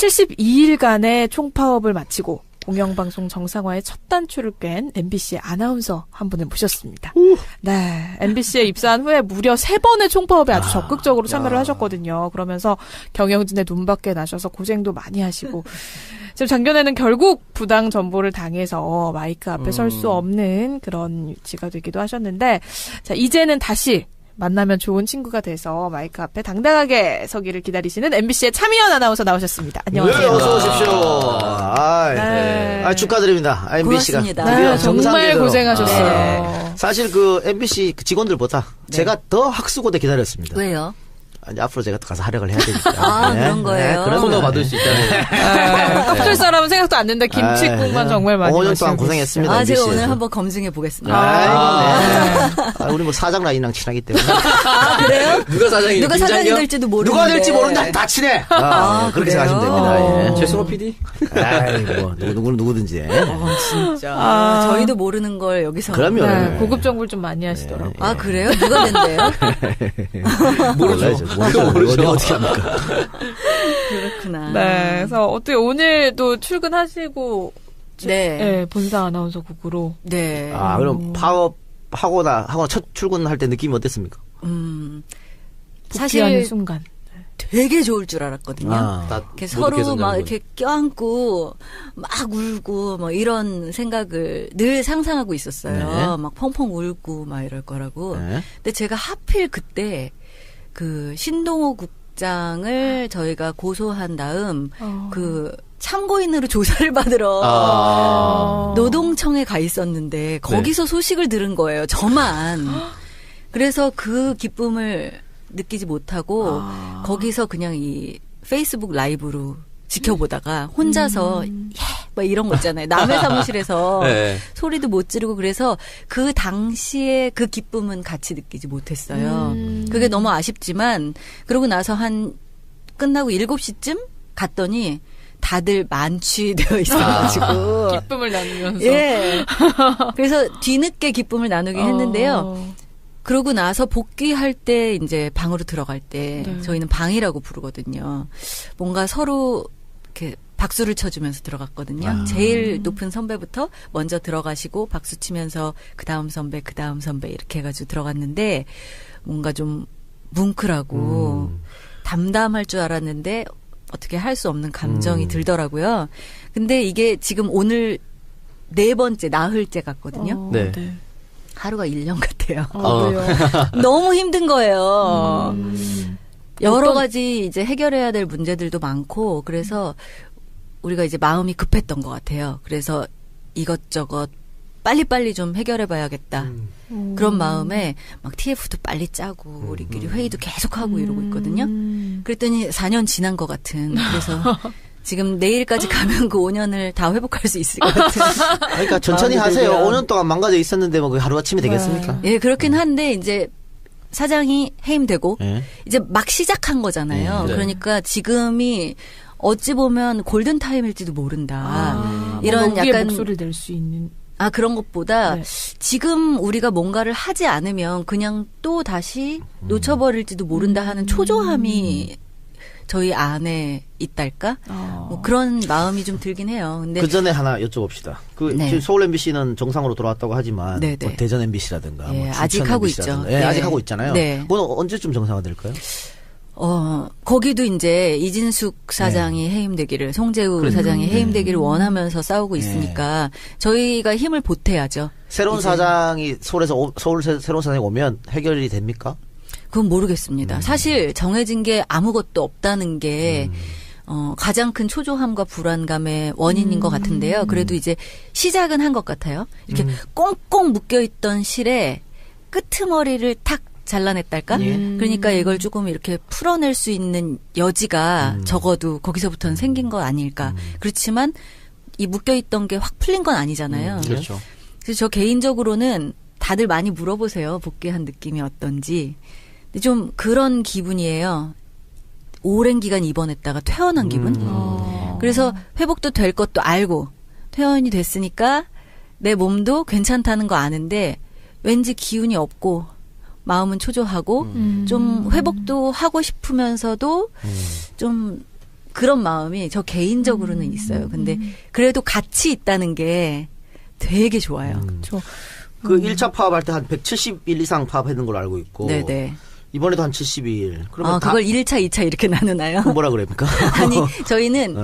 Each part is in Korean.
72일간의 총파업을 마치고 공영방송 정상화의 첫 단추를 깬 MBC의 아나운서 한 분을 모셨습니다. 네, MBC에 입사한 후에 무려 3번의 총파업에 아주 적극적으로 참여를 하셨거든요. 그러면서 경영진의 눈밖에 나셔서 고생도 많이 하시고 지금 작년에는 결국 부당 전보를 당해서 마이크 앞에 설 수 없는 그런 위치가 되기도 하셨는데 자 이제는 다시 만나면 좋은 친구가 돼서 마이크 앞에 당당하게 서기를 기다리시는 MBC의 차미연 아나운서 나오셨습니다. 안녕하세요. 네, 어서 오십시오. 네. 축하드립니다. MBC가 네, 정말 고생하셨어요. 네. 사실 그 MBC 직원들보다 제가 더 학수고대 기다렸습니다. 왜요? 아니, 앞으로 제가 가서 활약을 해야 되니까. 그런 거예요? 그런 코너 받을 수 있다는. 합칠 사람은 생각도 안 된다. 김치국만 정말 많이 5년 동안 고생했습니다. 제가 MBC에서. 오늘 한번 검증해 보겠습니다. 우리 뭐 사장 라인이랑 친하기 때문에. 그래요? 누가 사장이? 누가 사장이 될지도 모르는데. 누가 될지 모른다. 다 친해. 그렇게 그래요? 생각하시면 됩니다. 예. 최승호 PD? 누구든지. 진짜. 저희도 모르는 걸 여기서. 그럼요. 네, 고급 정보를 좀 많이 하시더라고요. 그래요? 누가 된대요? 모르죠. 모르죠. 어떻게 합니까? 그렇구나. 네, 그래서 어떻게 오늘도 출근하시고 네. 본사 아나운서국으로. 네. 그럼 파업하고 첫 출근할 때 느낌이 어땠습니까? 복귀하는 사실 순간. 되게 좋을 줄 알았거든요. 이렇게 서로 막 이렇게 껴안고 막 울고 뭐 이런 생각을 늘 상상하고 있었어요. 막 펑펑 울고 막 이럴 거라고. 근데 제가 하필 그때 그 신동호 국장을 저희가 고소한 다음 그 참고인으로 조사를 받으러 노동청에 가 있었는데 거기서 소식을 들은 거예요. 저만. 그래서 그 기쁨을 느끼지 못하고 거기서 그냥 이 페이스북 라이브로 지켜보다가 혼자서 막 이런 거 있잖아요. 남의 사무실에서 네. 소리도 못 지르고 그래서 그 당시에 그 기쁨은 같이 느끼지 못했어요. 그게 너무 아쉽지만 그러고 나서 끝나고 7시쯤 갔더니 다들 만취되어 있어가지고 기쁨을 나누면서. 예. 그래서 뒤늦게 기쁨을 나누긴 했는데요. 그러고 나서 복귀할 때 이제 방으로 들어갈 때 저희는 방이라고 부르거든요. 뭔가 서로 이렇게 박수를 쳐주면서 들어갔거든요. 제일 높은 선배부터 먼저 들어가시고 박수 치면서 그 다음 선배 이렇게 해가지고 들어갔는데 뭔가 좀 뭉클하고 담담할 줄 알았는데 어떻게 할 수 없는 감정이 들더라고요. 근데 이게 지금 오늘 4번째 나흘째 같거든요. 네. 하루가 1년 같아요. 그래요? 너무 힘든 거예요. 여러 가지 이제 해결해야 될 문제들도 많고 그래서 우리가 이제 마음이 급했던 것 같아요. 그래서 이것저것 빨리빨리 좀 해결해봐야겠다. 그런 마음에 막 TF도 빨리 짜고 우리끼리 회의도 계속하고 이러고 있거든요. 그랬더니 4년 지난 것 같은. 그래서 지금 내일까지 가면 그 5년을 다 회복할 수 있을 것 같은. 그러니까 천천히 하세요. 5년 동안 망가져 있었는데 뭐 그게 하루아침에 되겠습니까? 예, 그렇긴 한데 이제 사장이 해임되고 이제 막 시작한 거잖아요. 네. 그러니까 지금이 어찌 보면 골든타임일지도 모른다. 이런 약간 목소리를 낼 수 있는. 그런 것보다 지금 우리가 뭔가를 하지 않으면 그냥 또 다시 놓쳐버릴지도 모른다 하는 초조함이 저희 안에 있달까? 뭐 그런 마음이 좀 들긴 해요. 근데 그 전에 하나 여쭤봅시다. 지금 서울 MBC는 정상으로 돌아왔다고 하지만 뭐 대전 MBC라든가 뭐 아직 하고 있죠. 아직 하고 있잖아요. 네. 그건 언제쯤 정상화될까요? 거기도 이제 이진숙 사장이 해임되기를, 송재우 사장이 해임되기를 원하면서 싸우고 있으니까 저희가 힘을 보태야죠. 새로운 사장이 서울 새로운 사장이 오면 해결이 됩니까? 그건 모르겠습니다. 사실 정해진 게 아무것도 없다는 게 가장 큰 초조함과 불안감의 원인인 것 같은데요. 그래도 이제 시작은 한 것 같아요. 이렇게 꽁꽁 묶여있던 실에 끄트머리를 탁 잘라냈달까? 그러니까 이걸 조금 이렇게 풀어낼 수 있는 여지가 적어도 거기서부터는 생긴 거 아닐까. 그렇지만 이 묶여있던 게 확 풀린 건 아니잖아요. 그렇죠. 그래서 저 개인적으로는 다들 많이 물어보세요. 복귀한 느낌이 어떤지. 근데 좀 그런 기분이에요. 오랜 기간 입원했다가 퇴원한 기분. 그래서 회복도 될 것도 알고 퇴원이 됐으니까 내 몸도 괜찮다는 거 아는데 왠지 기운이 없고 마음은 초조하고 좀 회복도 하고 싶으면서도 좀 그런 마음이 저 개인적으로는 있어요. 근데 그래도 같이 있다는 게 되게 좋아요. 그 1차 파업할 때 한 170일 이상 파업했는 걸로 알고 있고. 네네. 이번에도 한 72일. 그러면 그걸 1차, 2차 이렇게 나누나요? 뭐라 그럽니까? 아니, 저희는,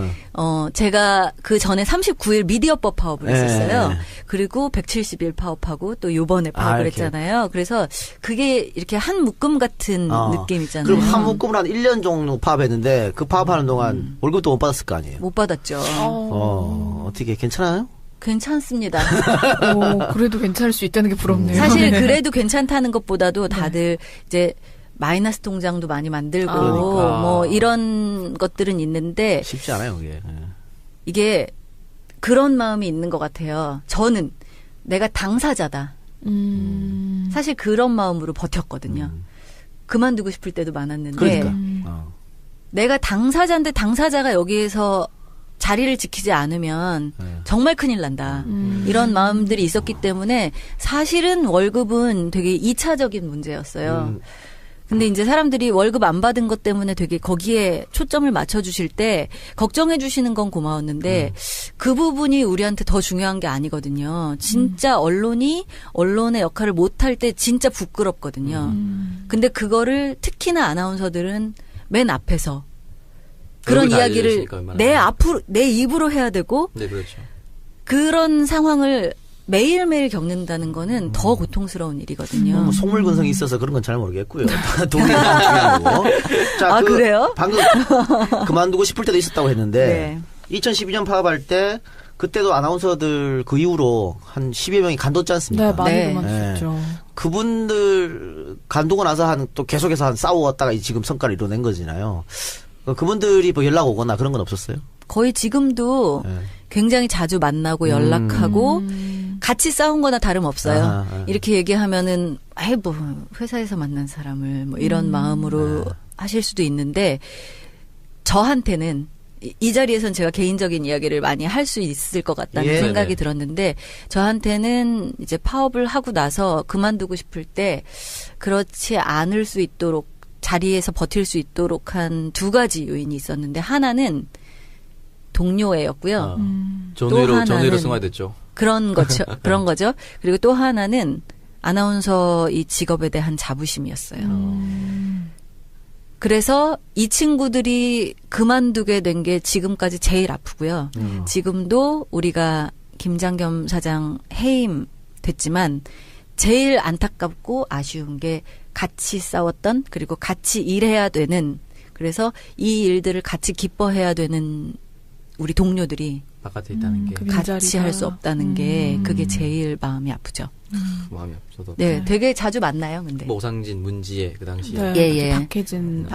제가 그 전에 39일 미디어법 파업을 했었어요. 그리고 170일 파업하고 또 요번에 파업을 했잖아요. 그래서 그게 이렇게 한 묶음 같은 느낌 있잖아요. 그럼 한 묶음을 한 1년 정도 파업했는데 그 파업하는 동안 월급도 못 받았을 거 아니에요? 못 받았죠. 어떻게 괜찮아요? 괜찮습니다. 그래도 괜찮을 수 있다는 게 부럽네요. 사실 그래도 괜찮다는 것보다도 다들 이제 마이너스 통장도 많이 만들고 뭐 이런 것들은 있는데 쉽지 않아요, 그게. 이게 그런 마음이 있는 것 같아요. 저는 내가 당사자다. 사실 그런 마음으로 버텼거든요. 그만두고 싶을 때도 많았는데 그러니까. 내가 당사자인데 당사자가 여기에서 자리를 지키지 않으면 정말 큰일 난다. 이런 마음들이 있었기 때문에 사실은 월급은 되게 2차적인 문제였어요. 근데 이제 사람들이 월급 안 받은 것 때문에 되게 거기에 초점을 맞춰주실 때 걱정해 주시는 건 고마웠는데 그 부분이 우리한테 더 중요한 게 아니거든요. 진짜 언론의 역할을 못할 때 진짜 부끄럽거든요. 근데 그거를 특히나 아나운서들은 맨 앞에서 그런 이야기를 내 입으로 해야 되고 네, 그렇죠. 그런 상황을 매일매일 겪는다는 거는 더 고통스러운 일이거든요. 속물근성이 있어서 그런 건 잘 모르겠고요. 돈이 중요하고. 자, 그래요? 방금 그만두고 싶을 때도 있었다고 했는데 2012년 파업할 때 그때도 아나운서들 그 이후로 한 10여 명이 간뒀지 않습니까? 네, 많이 그만뒀죠. 그분들 간두고 나서 또 계속해서 싸워왔다가 지금 성과를 이뤄낸 거잖아요. 그분들이 뭐 연락 오거나 그런 건 없었어요? 거의 지금도 굉장히 자주 만나고 연락하고 같이 싸운 거나 다름없어요. 이렇게 얘기하면은 뭐 회사에서 만난 사람을 뭐 이런 마음으로 하실 수도 있는데 저한테는 이 자리에선 제가 개인적인 이야기를 많이 할 수 있을 것 같다는 생각이 들었는데 저한테는 이제 파업을 하고 나서 그만두고 싶을 때 그렇지 않을 수 있도록 자리에서 버틸 수 있도록 한 두 가지 요인이 있었는데 하나는 동료애였고요. 전우회로 승화됐죠. 그런 거죠. 그리고 또 하나는 아나운서 이 직업에 대한 자부심이었어요. 그래서 이 친구들이 그만두게 된 게 지금까지 제일 아프고요. 지금도 우리가 김장겸 사장 해임 됐지만 제일 안타깝고 아쉬운 게 같이 싸웠던 그리고 같이 일해야 되는 그래서 이 일들을 같이 기뻐해야 되는 우리 동료들이 바깥에 있다는 게 같이 할 수 없다는 게 그게 제일 마음이 아프죠. 마음이 아프죠. 네, 되게 자주 만나요. 근데 뭐 오상진, 문지혜 그 당시에 예. 박혜진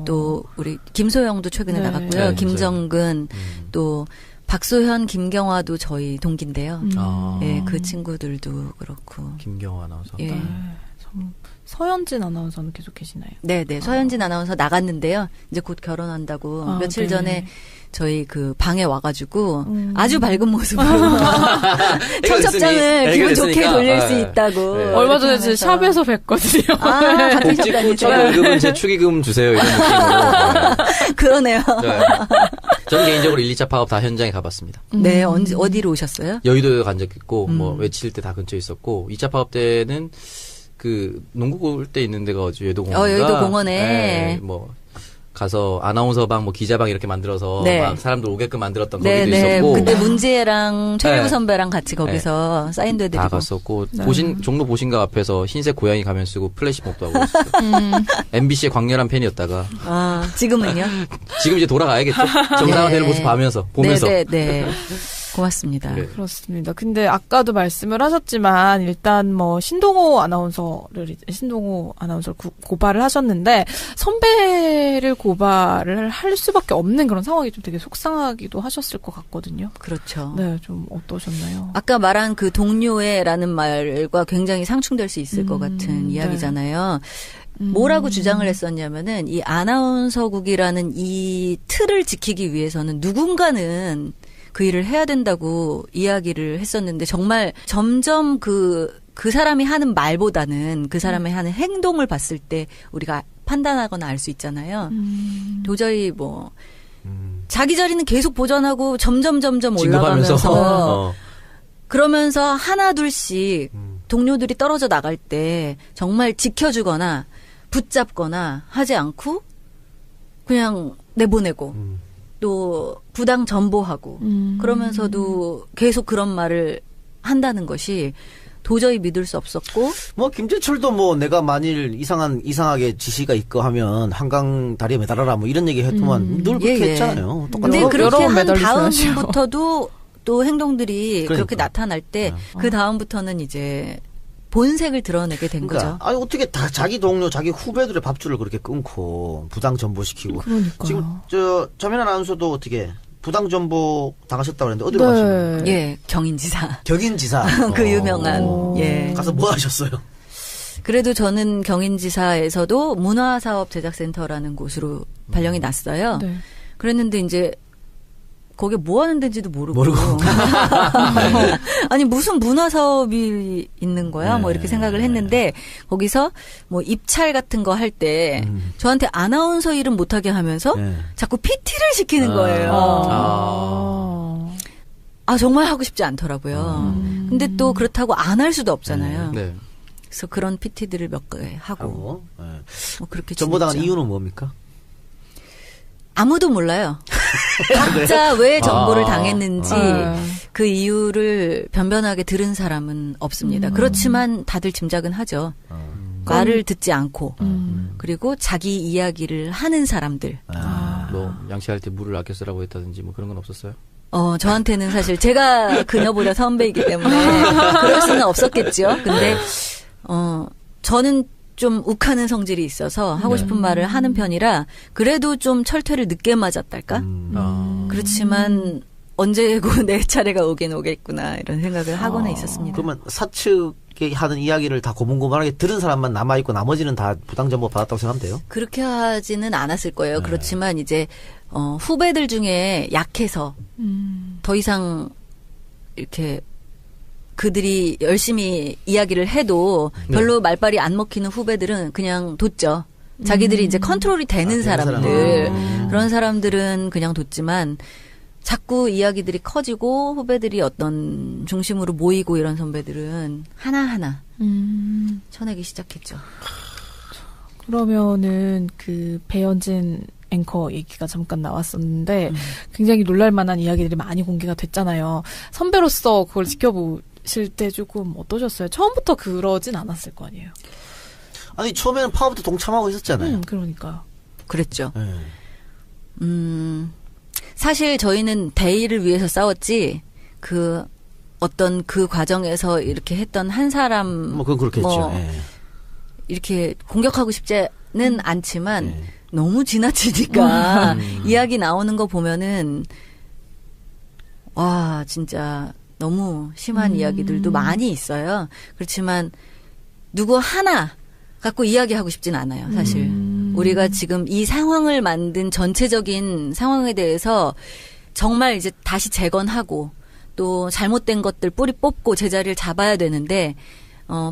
또 우리 김소영도 최근에 나갔고요. 김정근 또 박소현, 김경화도 저희 동기인데요. 예, 그 친구들도 그렇고 김경화 아나운서. 예. 서현진 아나운서는 계속 계시나요? 네. 서현진 아나운서 나갔는데요. 이제 곧 결혼한다고 며칠 전에 저희 그 방에 와가지고 아주 밝은 모습으로 청첩장을 기분 좋게 돌릴 수 있다고. 네. 얼마 전에 제 샵에서 뵀거든요. 같은 샵 다니죠. 월급은 제 축의금 주세요 이런 느낌으로. 그러네요. 네. 저는 개인적으로 1, 2차 파업 다 현장에 가봤습니다. 네, 어디로 오셨어요? 여의도에 간 적 있고 뭐 외칠 때 다 근처에 있었고 2차 파업 때는 그 농구 볼 때 있는 데가 여의도 공원인가? 여의도 공원에 네, 뭐 가서 아나운서방 뭐 기자방 이렇게 만들어서 막 사람들 오게끔 만들었던 거기도 있었고 그때 문지혜랑 최일구 선배랑 같이 거기서 사인도 해드리고 다 갔었고 종로 보신각 앞에서 흰색 고양이 가면 쓰고 플래시몹도 하고 있었어요. MBC의 광렬한 팬이었다가 지금은요? 지금 이제 돌아가야겠죠. 정상화되는 모습 보면서 네. 고맙습니다. 네. 그렇습니다. 근데 아까도 말씀을 하셨지만 일단 뭐 신동호 아나운서를 고발을 하셨는데 선배를 고발을 할 수밖에 없는 그런 상황이 좀 되게 속상하기도 하셨을 것 같거든요. 그렇죠. 네, 좀 어떠셨나요? 아까 말한 그 동료애라는 말과 굉장히 상충될 수 있을 것 같은 이야기잖아요. 뭐라고 주장을 했었냐면은 이 아나운서국이라는 이 틀을 지키기 위해서는 누군가는 그 일을 해야 된다고 이야기를 했었는데 정말 점점 그 사람이 하는 말보다는 그 사람이 하는 행동을 봤을 때 우리가 판단하거나 알 수 있잖아요. 도저히 뭐 자기 자리는 계속 보전하고 점점 진급하면서. 올라가면서 그러면서 하나 둘씩 동료들이 떨어져 나갈 때 정말 지켜주거나 붙잡거나 하지 않고 그냥 내보내고 또 부당 전보하고 그러면서도 계속 그런 말을 한다는 것이 도저히 믿을 수 없었고 뭐 김재철도 뭐 내가 만일 이상하게 지시가 있고 하면 한강 다리에 매달아라 뭐 이런 얘기 했더만 늘 그렇게 했잖아요. 근데 그렇게 한 다음부터도 또 행동들이 그렇게 나타날 때 그 다음부터는 이제 본색을 드러내게 된 거죠. 아니 어떻게 다 자기 동료, 자기 후배들의 밥줄을 그렇게 끊고 부당 전보시키고. 그러니까요. 지금 전민 아나운서도 어떻게 부당 전보 당하셨다고 그랬는데 어디로 가시나요? 예, 경인지사. 경인지사. 그 유명한. 예. 가서 뭐 하셨어요? 그래도 저는 경인지사에서도 문화사업제작센터라는 곳으로 발령이 났어요. 네. 그랬는데 이제 거기에 뭐 하는 데인지도 모르고. 아니 무슨 문화사업이 있는 거야? 뭐 이렇게 생각을 했는데 거기서 뭐 입찰 같은 거 할 때 저한테 아나운서 일은 못하게 하면서 자꾸 PT를 시키는 거예요. 정말 하고 싶지 않더라고요. 근데 또 그렇다고 안 할 수도 없잖아요. 네. 그래서 그런 PT들을 몇 개 하고 뭐 그렇게 전보당한 지냈죠. 이유는 뭡니까? 아무도 몰라요. 각자 왜 정보를 당했는지 그 이유를 변변하게 들은 사람은 없습니다. 그렇지만 다들 짐작은 하죠. 말을 듣지 않고 그리고 자기 이야기를 하는 사람들. 뭐 양치할 때 물을 아껴 쓰라고 했다든지 뭐 그런 건 없었어요? 저한테는 사실 제가 그녀보다 선배이기 때문에 그럴 수는 없었겠죠. 근데 저는 좀 욱하는 성질이 있어서 하고 싶은 말을 하는 편이라 그래도 좀 철퇴를 늦게 맞았달까? 그렇지만 언제고 내 차례가 오긴 오겠구나 이런 생각을 하고는 있었습니다. 그러면 사측이 하는 이야기를 다 고문고문하게 들은 사람만 남아있고 나머지는 다 부당정보 받았다고 생각하면 돼요? 그렇게 하지는 않았을 거예요. 그렇지만 이제 후배들 중에 약해서 더 이상 이렇게 그들이 열심히 이야기를 해도 별로 말빨이 안 먹히는 후배들은 그냥 뒀죠. 자기들이 이제 컨트롤이 되는 사람들. 그런 사람들은 그냥 뒀지만 자꾸 이야기들이 커지고 후배들이 어떤 중심으로 모이고 이런 선배들은 하나하나 쳐내기 시작했죠. 그러면은 그 배현진 앵커 얘기가 잠깐 나왔었는데 굉장히 놀랄만한 이야기들이 많이 공개가 됐잖아요. 선배로서 그걸 지켜보실 때 조금 어떠셨어요? 처음부터 그러진 않았을 거 아니에요. 아니 처음에는 파업도 동참하고 있었잖아요. 그러니까요. 그랬죠. 사실 저희는 대의를 위해서 싸웠지 그 어떤 그 과정에서 이렇게 했던 한 사람 뭐 그건 그렇겠죠. 이렇게 공격하고 싶지는 않지만 너무 지나치니까 이야기 나오는 거 보면은 와 진짜 너무 심한 이야기들도 많이 있어요. 그렇지만 누구 하나 갖고 이야기하고 싶진 않아요. 사실 우리가 지금 이 상황을 만든 전체적인 상황에 대해서 정말 이제 다시 재건하고 또 잘못된 것들 뿌리 뽑고 제자리를 잡아야 되는데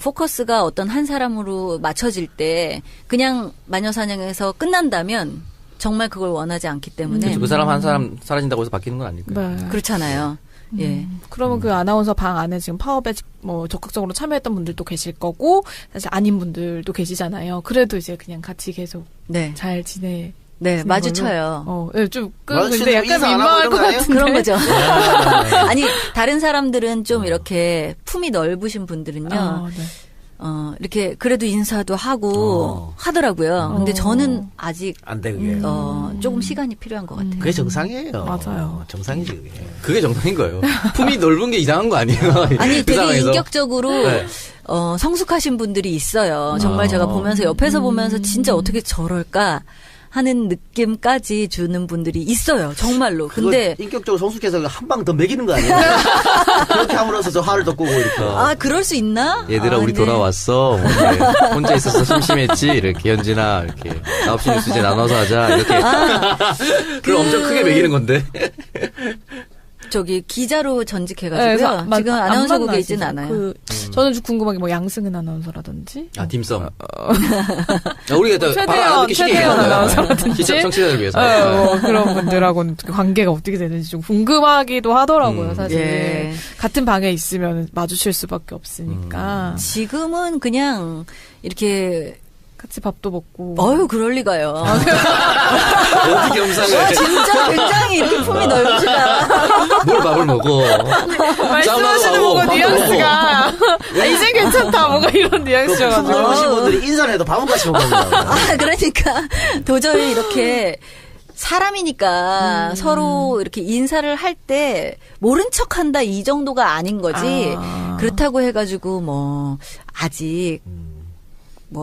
포커스가 어떤 한 사람으로 맞춰질 때 그냥 마녀사냥에서 끝난다면 정말 그걸 원하지 않기 때문에 그렇죠. 그 사람 한 사람 사라진다고 해서 바뀌는 건 아닐까요? 네. 그렇잖아요. 예. 그러면 그 아나운서 방 안에 지금 파업에 뭐 적극적으로 참여했던 분들도 계실 거고 사실 아닌 분들도 계시잖아요. 그래도 이제 그냥 같이 계속 잘 지내. 네, 마주쳐요. 네, 좀 근데 약간 민망할 것 같은데. 그런 거죠. 아니, 다른 사람들은 좀 이렇게 품이 넓으신 분들은요. 이렇게 그래도 인사도 하고 하더라고요. 근데 저는 아직 안 돼, 그게. 조금 시간이 필요한 것 같아요. 그게 정상이에요. 맞아요. 정상이지, 그게. 그게 정상인 거예요. 품이 넓은 게 이상한 거 아니에요? 아니, 그 되게 상황에서. 인격적으로 성숙하신 분들이 있어요. 정말 제가 보면서 옆에서 보면서 진짜 어떻게 저럴까 하는 느낌까지 주는 분들이 있어요. 정말로. 근데 인격적으로 성숙해서 한 방 더 먹이는 거 아니에요? 그렇게 함으로써 저 화를 더 끄고 이렇게. 그럴 수 있나? 얘들아 우리 돌아왔어. 혼자 있어서 심심했지. 이렇게 현진아 이렇게 9시 뉴스 이제 나눠서 하자. 이렇게. 그걸 엄청 크게 먹이는 건데. 저기 기자로 전직해가지고요. 네, 지금 아나운서국에 있지는 않아요. 저는 좀 궁금한 게 뭐 양승은 아나운서라든지. 아 딤섬. 우리가 또 최대현 아나운서라든지. 청취자들 위해서. 뭐 그런 분들하고는 관계가 어떻게 되는지 좀 궁금하기도 하더라고요. 사실 예. 같은 방에 있으면 마주칠 수밖에 없으니까. 지금은 그냥 이렇게. 같이 밥도 먹고. 그럴 리가요. 어떻게 겸상을. 진짜 굉장히 이렇게 품이 넓지가. 뭘 밥을 먹어. 말씀하시는 뭔가 뉘앙스가. 이제 괜찮다. 뭔가 이런 뉘앙스여가지고. 품 넓으신 분들이 인사를 해도 밥은 같이 먹는다. 그러니까 도저히 이렇게 사람이니까 서로 이렇게 인사를 할 때 모른 척한다 이 정도가 아닌 거지. 그렇다고 해가지고 뭐 아직.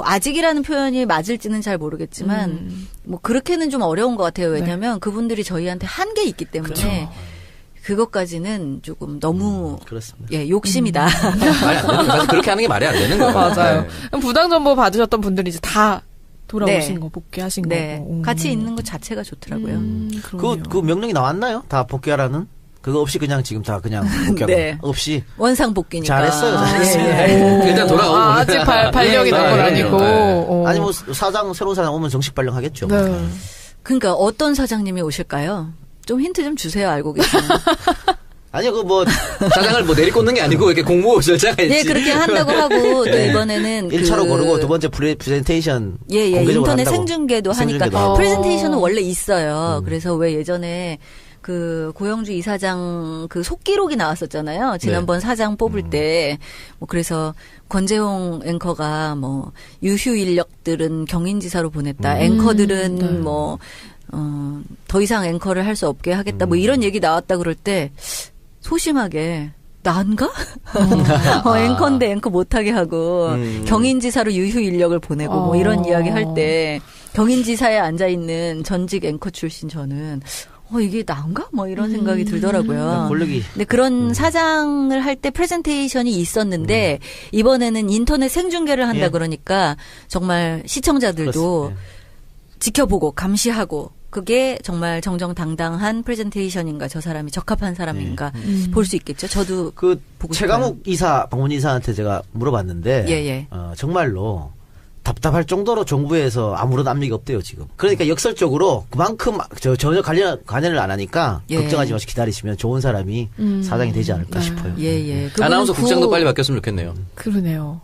아직이라는 표현이 맞을지는 잘 모르겠지만, 그렇게는 좀 어려운 것 같아요. 왜냐면 그분들이 저희한테 한 게 있기 때문에, 그쵸. 그것까지는 조금 너무, 그렇습니다. 예, 욕심이다. 말이 안 되는 사실 그렇게 하는 게 말이 안 되는 거예요. 맞아요. 네. 그럼 부당정보 받으셨던 분들이 이제 다 돌아오신 거, 복귀하신 거고. 같이 있는 것 자체가 좋더라고요. 그 명령이 나왔나요? 다 복귀하라는? 그거 없이 그냥 지금 다 그냥 복귀하고 없이 원상 복귀니까 잘했어요. 잘했어요. 일단 돌아오고 아직 발령이 난 건 아니고 아니 뭐 새로운 사장 오면 정식 발령하겠죠. 네. 그러니까 어떤 사장님이 오실까요? 좀 힌트 좀 주세요. 알고 계시면. 아니요, 사장을 내리꽂는 게 아니고, 이렇게 공모 절차가 있지. 예, 그렇게 한다고 하고, 또 이번에는. 1차로 고르고, 두 번째 프레젠테이션. 인터넷 생중계도 하니까. 프레젠테이션은 원래 있어요. 그래서 왜 예전에, 고영주 이사장 속기록이 나왔었잖아요. 지난번 사장 뽑을 때. 그래서 권재홍 앵커가 유휴 인력들은 경인지사로 보냈다. 앵커들은 더 이상 앵커를 할 수 없게 하겠다. 이런 얘기 나왔다 그럴 때 소심하게 난가? 앵커인데 앵커 못하게 하고 경인지사로 유휴 인력을 보내고 이런 이야기 할 때 경인지사에 앉아있는 전직 앵커 출신 저는 이게 나은가? 이런 생각이 들더라고요. 근데 그런 사장을 할 때 프레젠테이션이 있었는데 이번에는 인터넷 생중계를 한다 그러니까 정말 시청자들도 지켜보고 감시하고 그게 정말 정정당당한 프레젠테이션인가 저 사람이 적합한 사람인가 볼 수 있겠죠. 저도 보고 최강욱 이사 방문 이사한테 제가 물어봤는데 정말로 답답할 정도로 정부에서 아무런 압력이 없대요, 지금. 그러니까 역설적으로 그만큼 전혀 관여를 안 하니까 걱정하지 마시고 기다리시면 좋은 사람이 사장이 되지 않을까 싶어요. 아나운서 국장도 빨리 바뀌었으면 좋겠네요. 그러네요.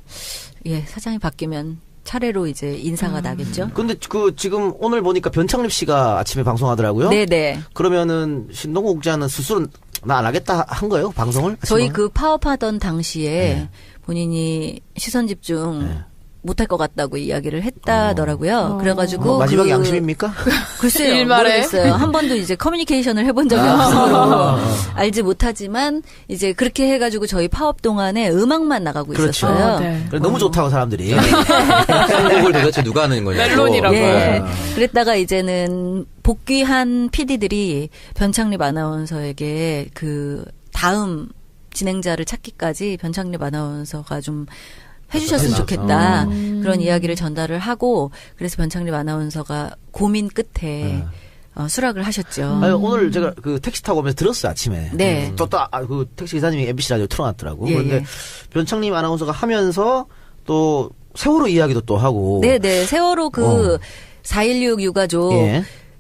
예, 사장이 바뀌면 차례로 이제 인사가 나겠죠. 근데 지금 오늘 보니까 변창립 씨가 아침에 방송하더라고요. 네네. 그러면은 신동국 국장은 스스로 나 안 하겠다 한 거예요, 방송을? 저희 파업하던 당시에 본인이 시선 집중 못할 것 같다고 이야기를 했다더라고요. 그래가지고 마지막 양심입니까? 글쎄요, 모르겠어요. 한 번도 이제 커뮤니케이션을 해본 적이 없어서 알지 못하지만 이제 그렇게 해가지고 저희 파업 동안에 음악만 나가고 있었어요. 너무 좋다고 사람들이. 선곡을 도대체 누가 하는 거냐고. 멜론이라고. 그랬다가 이제는 복귀한 PD들이 변창립 아나운서에게 다음 진행자를 찾기까지 변창립 아나운서가 좀 해주셨으면 좋겠다. 그런 이야기를 전달을 하고 그래서 변창립 아나운서가 고민 끝에 수락을 하셨죠. 아니, 오늘 제가 택시 타고 오면서 들었어요, 아침에. 네. 또 택시 기사님이 MBC 라디오 틀어놨더라고. 그런데 변창립 아나운서가 하면서 또 세월호 이야기도 또 하고. 네네. 세월호 4.16 유가족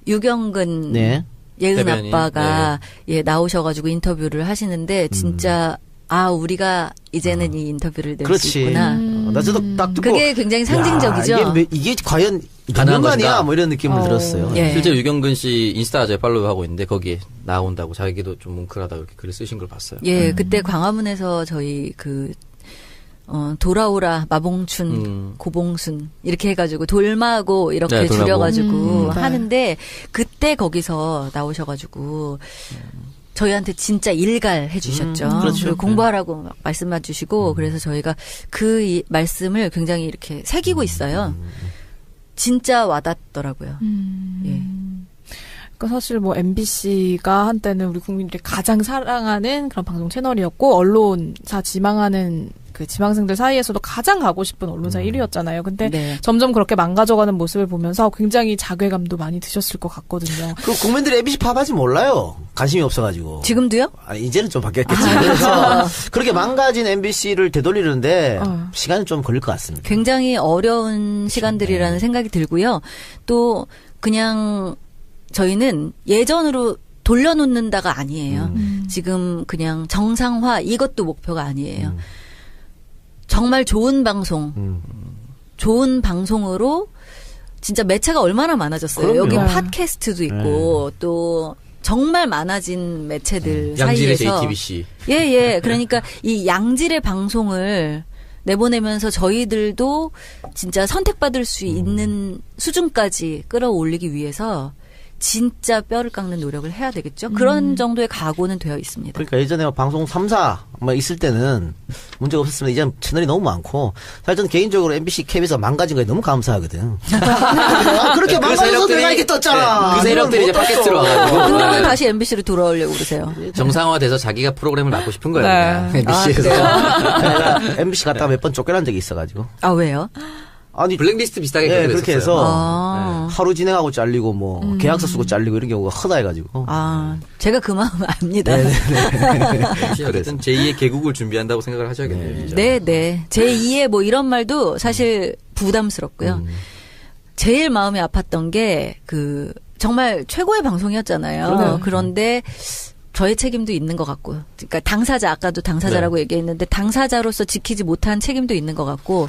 유경근 예은 대변인. 아빠가 나오셔가지고 인터뷰를 하시는데 진짜 우리가 이제는 이 인터뷰를 낼 수 있구나. 나 저도 딱 듣고 그게 굉장히 상징적이죠. 이게 과연 가능한 것이냐 이런 느낌을 들었어요. 실제 유경근 씨 인스타 제가 팔로우하고 있는데 거기에 나온다고 자기도 좀 뭉클하다고 이렇게 글을 쓰신 걸 봤어요. 그때 광화문에서 저희 돌아오라 마봉춘 고봉순 이렇게 해가지고 돌마고 이렇게 줄여가지고 하는데 그때 거기서 나오셔가지고 저희한테 진짜 일갈해 주셨죠. 그렇죠. 그리고 공부하라고 말씀해 주시고 그래서 저희가 그 말씀을 굉장히 이렇게 새기고 있어요. 진짜 와닿더라고요. 그러니까 사실 MBC가 한때는 우리 국민들이 가장 사랑하는 그런 방송 채널이었고 언론사 지망하는 그 지망생들 사이에서도 가장 가고 싶은 언론사 1위였잖아요. 근데 점점 그렇게 망가져가는 모습을 보면서 굉장히 자괴감도 많이 드셨을 것 같거든요. 그 국민들이 MBC 파업하지 몰라요. 관심이 없어가지고. 지금도요? 아니, 이제는 좀 바뀌었겠지. 그래서 그렇게 망가진 MBC를 되돌리는데 시간이 좀 걸릴 것 같습니다. 굉장히 어려운 시간들이라는 생각이 들고요. 또 그냥 저희는 예전으로 돌려놓는다가 아니에요. 지금 그냥 정상화 이것도 목표가 아니에요. 정말 좋은 방송, 좋은 방송으로 진짜 매체가 얼마나 많아졌어요. 그럼요. 여기 팟캐스트도 있고 또 정말 많아진 매체들 양질의 사이에서 JTBC. 예. 그러니까 이 양질의 방송을 내보내면서 저희들도 진짜 선택받을 수 있는 수준까지 끌어올리기 위해서 진짜 뼈를 깎는 노력을 해야 되겠죠. 그런 정도의 각오는 되어 있습니다. 그러니까 예전에 방송 3사 있을 때는 문제가 없었으면 이제는 채널이 너무 많고 사실 저는 개인적으로 MBC KBS가 망가진 거에 너무 감사하거든. 그렇게 망가져서 내가 이렇게 떴잖아. 그 세력들이 이제 팟캐스트로 와가지고. 그러면 다시 MBC로 돌아오려고 그러세요. 정상화돼서 자기가 프로그램을 맡고 싶은 거예요. MBC에서. 내가 MBC 갔다가 몇 번 쫓겨난 적이 있어가지고. 아, 왜요? 아니 블랙리스트 비슷하게 그렇게 해서 하루 진행하고 잘리고 뭐 계약서 쓰고 잘리고 이런 경우가 허다해가지고. 제가 그 마음 압니다. 어쨌든 제2의 개국을 준비한다고 생각을 하셔야겠네요. 네. 제2의 뭐 이런 말도 사실 부담스럽고요. 제일 마음이 아팠던 게 그 정말 최고의 방송이었잖아요. 그런데 저의 책임도 있는 것 같고, 그러니까 당사자, 아까도 당사자라고 얘기했는데 당사자로서 지키지 못한 책임도 있는 것 같고,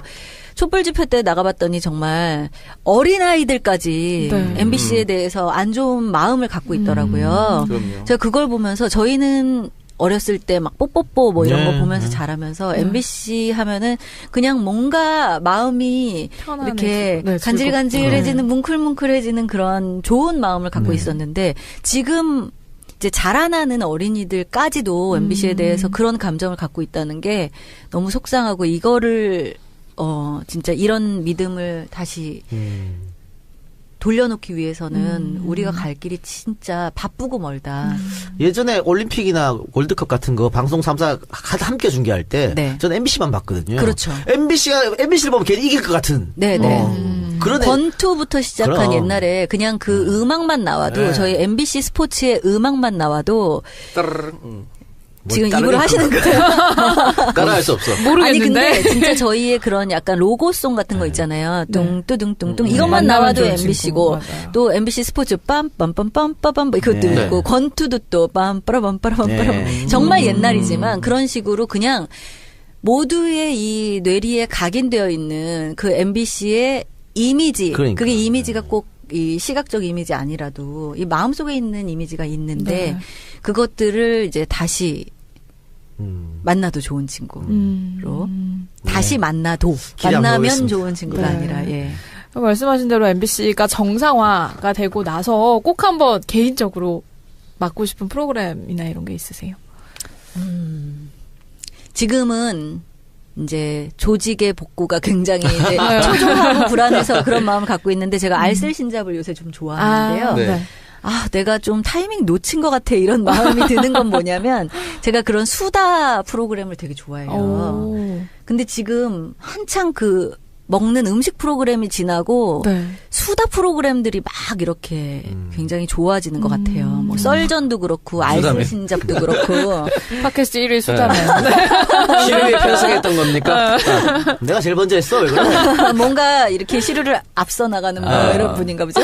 촛불 집회 때 나가봤더니 정말 어린아이들까지 MBC에 대해서 안 좋은 마음을 갖고 있더라고요. 제가 그걸 보면서 저희는 어렸을 때 막 뽀뽀뽀 뭐 이런 거 보면서 자라면서 MBC 하면은 그냥 뭔가 마음이 이렇게 간질간질해지는 뭉클뭉클해지는 그런 좋은 마음을 갖고 있었는데 지금 이제 자라나는 어린이들까지도 MBC에 대해서 그런 감정을 갖고 있다는 게 너무 속상하고 이거를 진짜 이런 믿음을 다시 돌려놓기 위해서는 우리가 갈 길이 진짜 바쁘고 멀다. 예전에 올림픽이나 월드컵 같은 거 방송 3사 함께 중계할 때 저는 MBC만 봤거든요. 그렇죠. MBC를 보면 괜히 이길 것 같은. 그런 권투부터 시작한 옛날에 그냥 그 음악만 나와도 저희 MBC 스포츠의 음악만 나와도 지금 입으로 하시는 거예요? 따라할 수 없어. 모르겠는데. 아니 근데 진짜 저희의 그런 약간 로고송 같은 거 있잖아요. 뚱뚜둥뚱뚱 이것만 나와도 MBC고 또 MBC 스포츠 빰빰빰빰빰빰 이것도 있고 권투도 또 빰빠라빰빠라빰빠라 정말 옛날이지만 그런 식으로 그냥 모두의 이 뇌리에 각인되어 있는 그 MBC의 이미지 그게 이미지가 꼭 이 시각적 이미지 아니라도 이 마음속에 있는 이미지가 있는데 그것들을 이제 다시 만나도 좋은 친구로 다시 만나면 좋은 친구가 아니라 말씀하신 대로 MBC가 정상화가 되고 나서 꼭 한번 개인적으로 맡고 싶은 프로그램이나 이런 게 있으세요? 지금은 이제 조직의 복구가 굉장히 이제 초조하고 불안해서 그런 마음을 갖고 있는데 제가 알쓸신잡을 요새 좀 좋아하는데요. 내가 좀 타이밍 놓친 것 같아 이런 마음이 드는 건 뭐냐면 제가 그런 수다 프로그램을 되게 좋아해요. 근데 지금 한창 그 먹는 음식 프로그램이 지나고 수다 프로그램들이 막 이렇게 굉장히 좋아지는 것 같아요. 뭐 썰전도 그렇고 알쓸신잡도 그렇고 팟캐스트 1위 수다맨. 시류에 편승했던 겁니까? 내가 제일 먼저 했어. 왜 그래? 뭔가 이렇게 시류를 앞서 나가는 뭐 이런 분인가 보죠.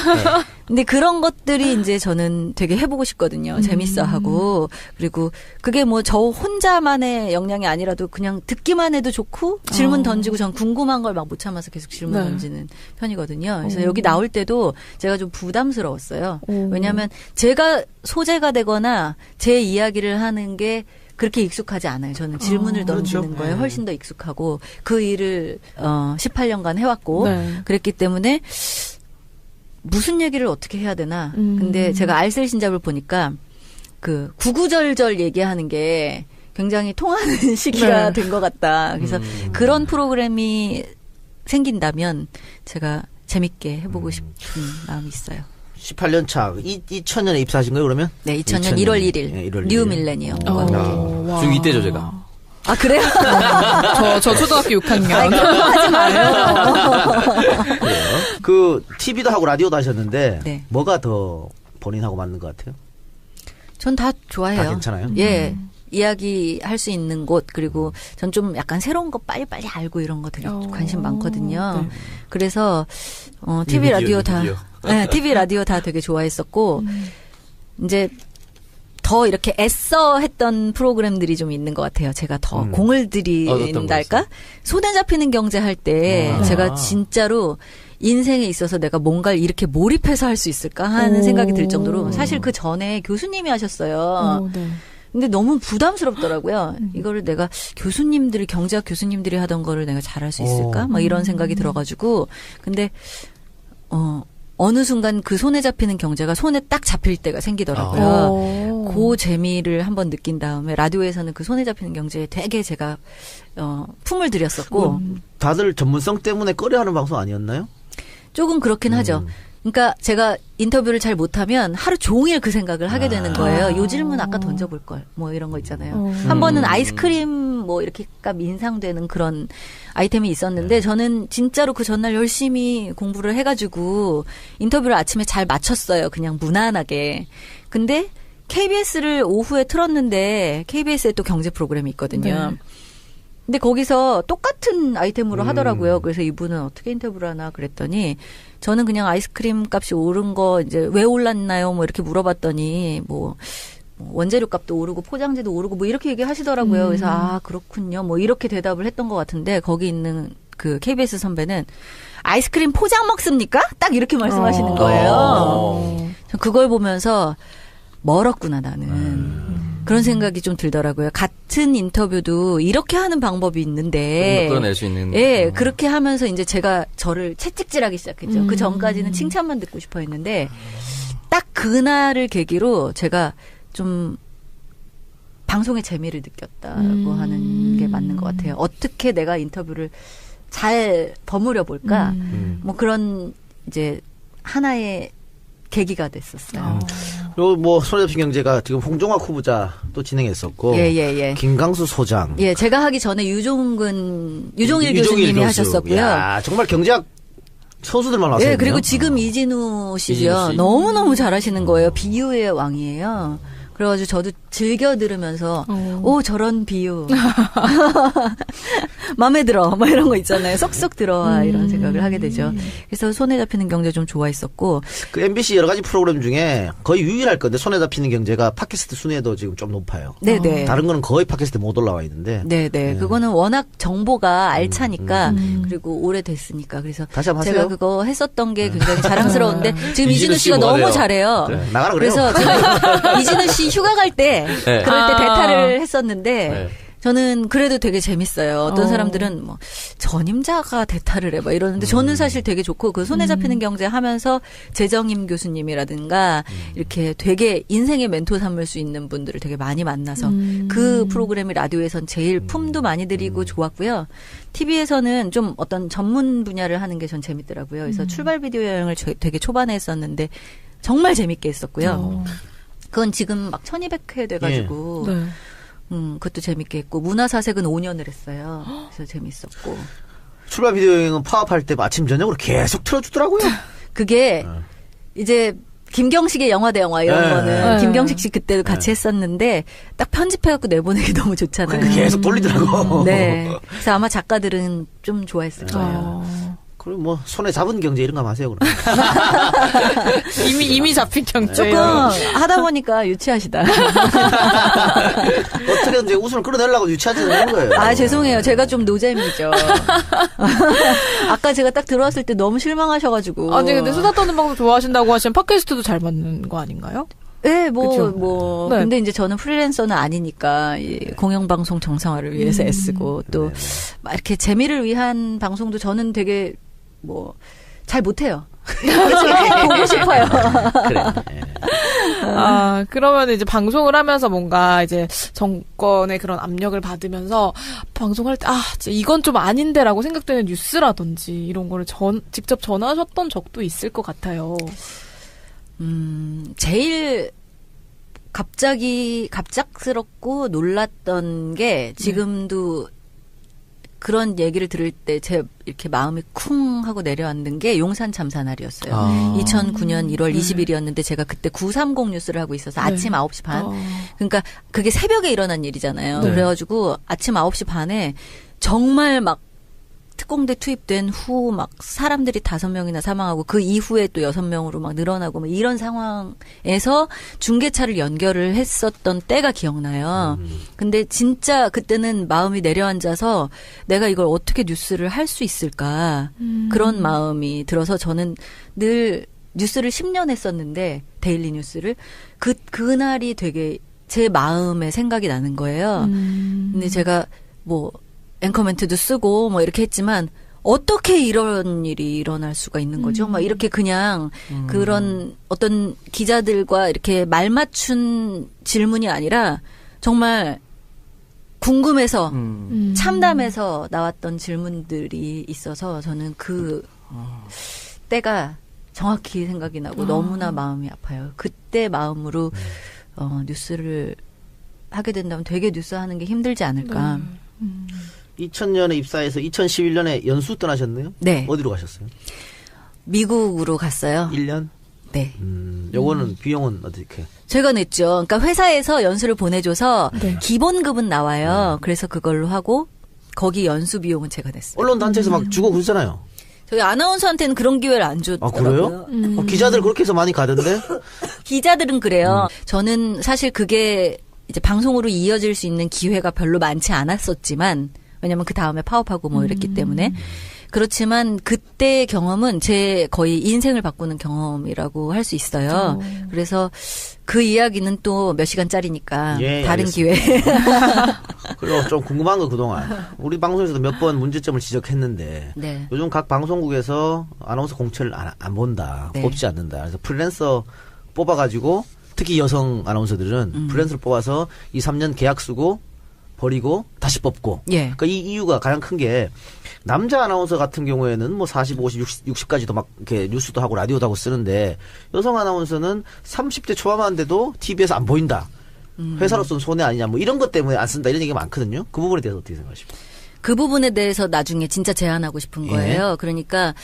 근데 그런 것들이 이제 저는 되게 해보고 싶거든요. 재밌어하고 그리고 그게 뭐 저 혼자만의 역량이 아니라도 그냥 듣기만 해도 좋고 질문 던지고 전 궁금한 걸 막 못 참아서 계속 질문 던지는 편이거든요. 그래서 여기 나올 때도 제가 좀 부담스러웠어요. 왜냐하면 제가 소재가 되거나 제 이야기를 하는 게 그렇게 익숙하지 않아요. 저는 질문을 던지는 거에 훨씬 더 익숙하고 그 일을 18년간 해왔고 그랬기 때문에 무슨 얘기를 어떻게 해야 되나. 근데 제가 알쓸신잡을 보니까 그 구구절절 얘기하는 게 굉장히 통하는 시기가 된 것 같다. 그래서 그런 프로그램이 생긴다면 제가 재밌게 해보고 싶은 마음이 있어요. 18년 차. 2000년에 입사하신 거예요, 그러면? 네, 2000년 1월 1일. 뉴 밀레니엄. 중2 때죠, 제가. 아, 그래요? 저 초등학교 6학년. 하지 마요. 그, TV도 하고 라디오도 하셨는데, 네. 뭐가 더 본인하고 맞는 것 같아요? 전 다 좋아해요. 다 괜찮아요? 예. 이야기할 수 있는 곳, 그리고 전 좀 약간 새로운 거 빨리빨리 알고 이런 거 되게 관심 많거든요. 네. 그래서, TV, 라디오 다, 네, TV, 라디오 다 되게 좋아했었고, 이제, 더 이렇게 애써 했던 프로그램들이 좀 있는 것 같아요. 제가 더 공을 들인달까? 손에 잡히는 경제 할 때 제가 진짜로 인생에 있어서 내가 뭔가를 이렇게 몰입해서 할 수 있을까 하는 생각이 들 정도로 사실 그 전에 교수님이 하셨어요. 네. 근데 너무 부담스럽더라고요. 이거를 내가 교수님들이 경제학 교수님들이 하던 거를 내가 잘할 수 있을까? 막 이런 생각이 들어가지고 근데 어느 순간 그 손에 잡히는 경제가 손에 딱 잡힐 때가 생기더라고요. 그 재미를 한번 느낀 다음에 라디오에서는 그 손에 잡히는 경제에 되게 제가 품을 들였었고 다들 전문성 때문에 꺼려하는 방송 아니었나요? 조금 그렇긴 하죠. 그러니까 제가 인터뷰를 잘 못하면 하루 종일 그 생각을 하게 되는 거예요. 요 질문 아까 던져볼 걸. 뭐 이런 거 있잖아요. 한 번은 아이스크림 뭐 이렇게 값 인상되는 그런 아이템이 있었는데 저는 진짜로 그 전날 열심히 공부를 해가지고 인터뷰를 아침에 잘 마쳤어요. 그냥 무난하게. 근데 KBS를 오후에 틀었는데 KBS에 또 경제 프로그램이 있거든요. 네. 근데 거기서 똑같은 아이템으로 하더라고요. 그래서 이분은 어떻게 인터뷰를 하나 그랬더니 저는 그냥 아이스크림 값이 오른 거 이제 왜 올랐나요? 뭐 이렇게 물어봤더니 뭐 원재료 값도 오르고 포장지도 오르고 뭐 이렇게 얘기하시더라고요. 그래서 아 그렇군요. 뭐 이렇게 대답을 했던 것 같은데 거기 있는 그 KBS 선배는 아이스크림 포장 먹습니까? 딱 이렇게 말씀하시는 거예요. 그걸 보면서 멀었구나 나는. 그런 생각이 좀 들더라고요. 같은 인터뷰도 이렇게 하는 방법이 있는데. 끌어낼 수 있는. 예, 그렇게 하면서 이제 제가 저를 채찍질하기 시작했죠. 그 전까지는 칭찬만 듣고 싶어 했는데, 딱 그날을 계기로 제가 좀 방송의 재미를 느꼈다고 하는 게 맞는 것 같아요. 어떻게 내가 인터뷰를 잘 버무려 볼까? 뭐 그런 이제 하나의 계기가 됐었어요. 그리고 뭐 손에 잡힌 경제가 지금 홍종학 후보자 또 진행했었고, 김강수 소장. 예, 제가 하기 전에 유종일 교수님이 하셨었고요. 야, 정말 경제학 소수들만 왔어요. 예, 그리고 지금 이진우 씨죠. 너무 잘하시는 거예요. 비유의 왕이에요. 그래가지고 저도 즐겨 들으면서 오 저런 비유 마음에 들어 뭐 이런 거 있잖아요. 쏙쏙 들어와 이런 생각을 하게 되죠. 그래서 손에 잡히는 경제 좀 좋아했었고 그 MBC 여러 가지 프로그램 중에 거의 유일할 건데 손에 잡히는 경제가 팟캐스트 순위에도 지금 좀 높아요. 네네. 다른 거는 거의 팟캐스트에 못 올라와 있는데. 네네. 네. 그거는 워낙 정보가 알차니까 그리고 오래됐으니까 그래서 다시 한번 제가 하세요. 그거 했었던 게 굉장히 자랑스러운데 지금 이진우 씨가 너무 잘해요. 네. 나가라 그래요. 그래서 제가 이진우 씨 휴가 갈 때 그럴 때 대타를 했었는데 저는 그래도 되게 재밌어요. 어떤 사람들은 뭐 전임자가 대타를 해 막 이러는데 저는 사실 되게 좋고 그 손에 잡히는 경제 하면서 재정임 교수님이라든가 이렇게 되게 인생의 멘토 삼을 수 있는 분들을 되게 많이 만나서 그 프로그램이 라디오에선 제일 품도 많이 들이고 좋았고요. TV에서는 좀 어떤 전문 분야를 하는 게 전 재밌더라고요. 그래서 출발 비디오 여행을 되게 초반에 했었는데 정말 재밌게 했었고요. 그건 지금 막 1200회 돼가지고 네. 그것도 재밌게 했고 문화사색은 5년을 했어요. 그래서 재밌었고 출발 비디오 여행은 파업할 때 아침 저녁으로 계속 틀어주더라고요. 그게 이제 김경식의 영화 대 영화 이런 거는 김경식 씨 그때도 같이 했었는데 딱 편집해갖고 내보내기 너무 좋잖아요. 그러니까 계속 돌리더라고. 네. 그래서 아마 작가들은 좀 좋아했을 거예요. 그럼 뭐 손에 잡은 경제 이런 거 하세요 그럼. 이미 잡힌 경제. 조금 하다 보니까 유치하시다. 어떻게든 이제 웃음을 끌어내려고 유치하지 않는 거예요. 아 죄송해요. 제가 좀 노잼이죠. 아까 제가 딱 들어왔을 때 너무 실망하셔가지고. 아니 근데 수다 떠는 방송 좋아하신다고 하시면 팟캐스트도 잘 맞는 거 아닌가요? 네, 네. 근데 이제 저는 프리랜서는 아니니까, 공영방송 정상화를 위해서 애쓰고, 또, 막 이렇게 재미를 위한 방송도 저는 되게, 잘 못해요. 보고 싶어요. 그래. 그러면 이제 방송을 하면서 뭔가 이제 정권의 그런 압력을 받으면서 방송할 때, 진짜 이건 좀 아닌데라고 생각되는 뉴스라든지 이런 거를 직접 전하셨던 적도 있을 것 같아요. 제일 갑작스럽고 놀랐던 게 지금도 그런 얘기를 들을 때 제 이렇게 마음이 쿵 하고 내려앉는 게 용산 참사 날이었어요. 2009년 1월 20일이었는데 제가 그때 930 뉴스를 하고 있어서 아침 9시 반. 그러니까 그게 새벽에 일어난 일이잖아요. 그래가지고 아침 9시 반에 정말 막 특공대 투입된 후 막 사람들이 5명이나 사망하고 그 이후에 또 6명으로 막 늘어나고 막 이런 상황에서 중계차를 연결을 했었던 때가 기억나요. 근데 진짜 그때는 마음이 내려앉아서 내가 이걸 어떻게 뉴스를 할 수 있을까 그런 마음이 들어서 저는 늘 뉴스를 10년 했었는데 데일리 뉴스를 그날이 되게 제 마음에 생각이 나는 거예요. 근데 제가 뭐 앵커 멘트도 쓰고 뭐 이렇게 했지만 어떻게 이런 일이 일어날 수가 있는 거죠? 막 이렇게 그냥 그런 어떤 기자들과 이렇게 말 맞춘 질문이 아니라 정말 궁금해서 참담해서 나왔던 질문들이 있어서 저는 그 때가 정확히 생각이 나고 너무나 마음이 아파요. 그때 마음으로 뉴스를 하게 된다면 되게 뉴스 하는 게 힘들지 않을까. 2000년에 입사해서 2011년에 연수 떠나셨네요? 네. 어디로 가셨어요? 미국으로 갔어요. 1년? 네. 요거는 비용은 어떻게? 제가 냈죠. 그러니까 회사에서 연수를 보내줘서 기본급은 나와요. 그래서 그걸로 하고 거기 연수 비용은 제가 냈어요. 언론 단체에서 막 주고 그러잖아요. 저희 아나운서한테는 그런 기회를 안 줬더라고요. 아, 그래요? 기자들 그렇게 해서 많이 가던데? 기자들은 그래요. 저는 사실 그게 이제 방송으로 이어질 수 있는 기회가 별로 많지 않았었지만 왜냐면 그 다음에 파업하고 뭐 이랬기 때문에 그렇지만 그때 경험은 제 거의 인생을 바꾸는 경험이라고 할 수 있어요. 그래서 그 이야기는 또 몇 시간짜리니까 다른 기회. 그리고 좀 궁금한 거 그동안 우리 방송에서도 몇 번 문제점을 지적했는데 요즘 각 방송국에서 아나운서 공채를 안 본다. 뽑지 않는다. 그래서 프리랜서 뽑아가지고 특히 여성 아나운서들은 프리랜서를 뽑아서 2, 3년 계약 쓰고 버리고 다시 뽑고. 그러니까 이 이유가 가장 큰 게 남자 아나운서 같은 경우에는 뭐 40, 50, 60까지도 막 이렇게 뉴스도 하고 라디오도 하고 쓰는데 여성 아나운서는 30대 초반만 돼도 TV에서 안 보인다. 회사로서는 손해 아니냐 뭐 이런 것 때문에 안 쓴다 이런 얘기가 많거든요. 그 부분에 대해서 어떻게 생각하십니까? 그 부분에 대해서 나중에 진짜 제안하고 싶은 거예요. 그러니까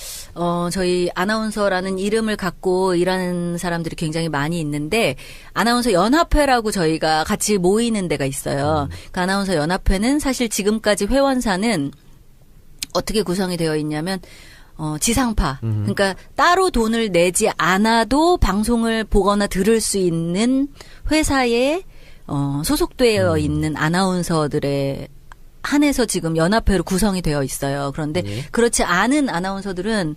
저희 아나운서라는 이름을 갖고 일하는 사람들이 굉장히 많이 있는데 아나운서 연합회라고 저희가 같이 모이는 데가 있어요. 그 아나운서 연합회는 사실 지금까지 회원사는 어떻게 구성이 되어 있냐면 지상파. 그러니까 따로 돈을 내지 않아도 방송을 보거나 들을 수 있는 회사에 소속되어 있는 아나운서들의 한해서 지금 연합회로 구성이 되어 있어요. 그런데 그렇지 않은 아나운서들은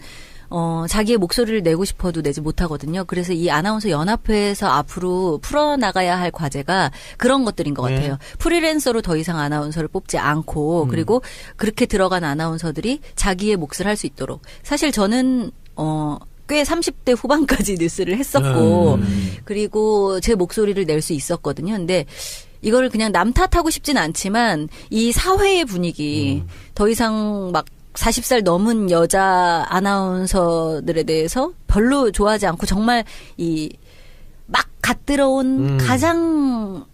자기의 목소리를 내고 싶어도 내지 못하거든요. 그래서 이 아나운서 연합회에서 앞으로 풀어나가야 할 과제가 그런 것들인 것 같아요. 프리랜서로 더 이상 아나운서를 뽑지 않고 그리고 그렇게 들어간 아나운서들이 자기의 몫을 할 수 있도록. 사실 저는 꽤 30대 후반까지 뉴스를 했었고 그리고 제 목소리를 낼 수 있었거든요. 근데 이거를 그냥 남 탓하고 싶진 않지만 이 사회의 분위기 더 이상 막 40살 넘은 여자 아나운서들에 대해서 별로 좋아하지 않고 정말 이 막 갓 들어온 가장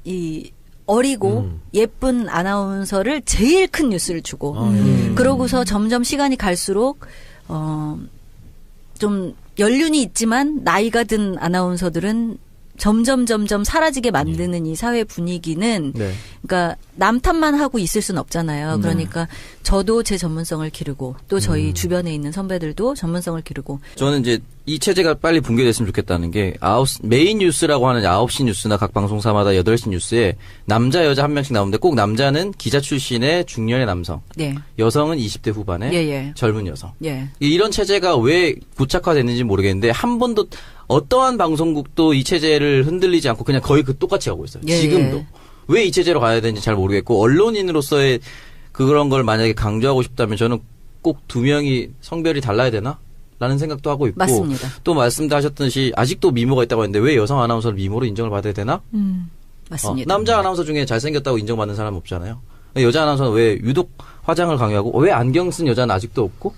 이 어리고 예쁜 아나운서를 제일 큰 뉴스를 주고 그러고서 점점 시간이 갈수록 좀 연륜이 있지만 나이가 든 아나운서들은 점점 사라지게 만드는 이 사회 분위기는 그러니까 남 탓만 하고 있을 수는 없잖아요. 그러니까 저도 제 전문성을 기르고 또 저희 주변에 있는 선배들도 전문성을 기르고 저는 이제 이 체제가 빨리 붕괴됐으면 좋겠다는 게 메인 뉴스라고 하는 9시 뉴스나 각 방송사마다 8시 뉴스에 남자 여자 한 명씩 나오는데 꼭 남자는 기자 출신의 중년의 남성 여성은 20대 후반의 젊은 여성 이런 체제가 왜 고착화됐는지 모르겠는데 한 번도 어떠한 방송국도 이 체제를 흔들리지 않고 그냥 거의 똑같이 하고 있어요. 지금도. 왜 이 체제로 가야 되는지 잘 모르겠고 언론인으로서의 그런 걸 만약에 강조하고 싶다면 저는 꼭 2명이 성별이 달라야 되나? 라는 생각도 하고 있고 맞습니다. 또 말씀도 하셨듯이 아직도 미모가 있다고 했는데 왜 여성 아나운서를 미모로 인정을 받아야 되나? 맞습니다. 남자 아나운서 중에 잘생겼다고 인정받는 사람 없잖아요. 여자 아나운서는 왜 유독 화장을 강요하고 왜 안경 쓴 여자는 아직도 없고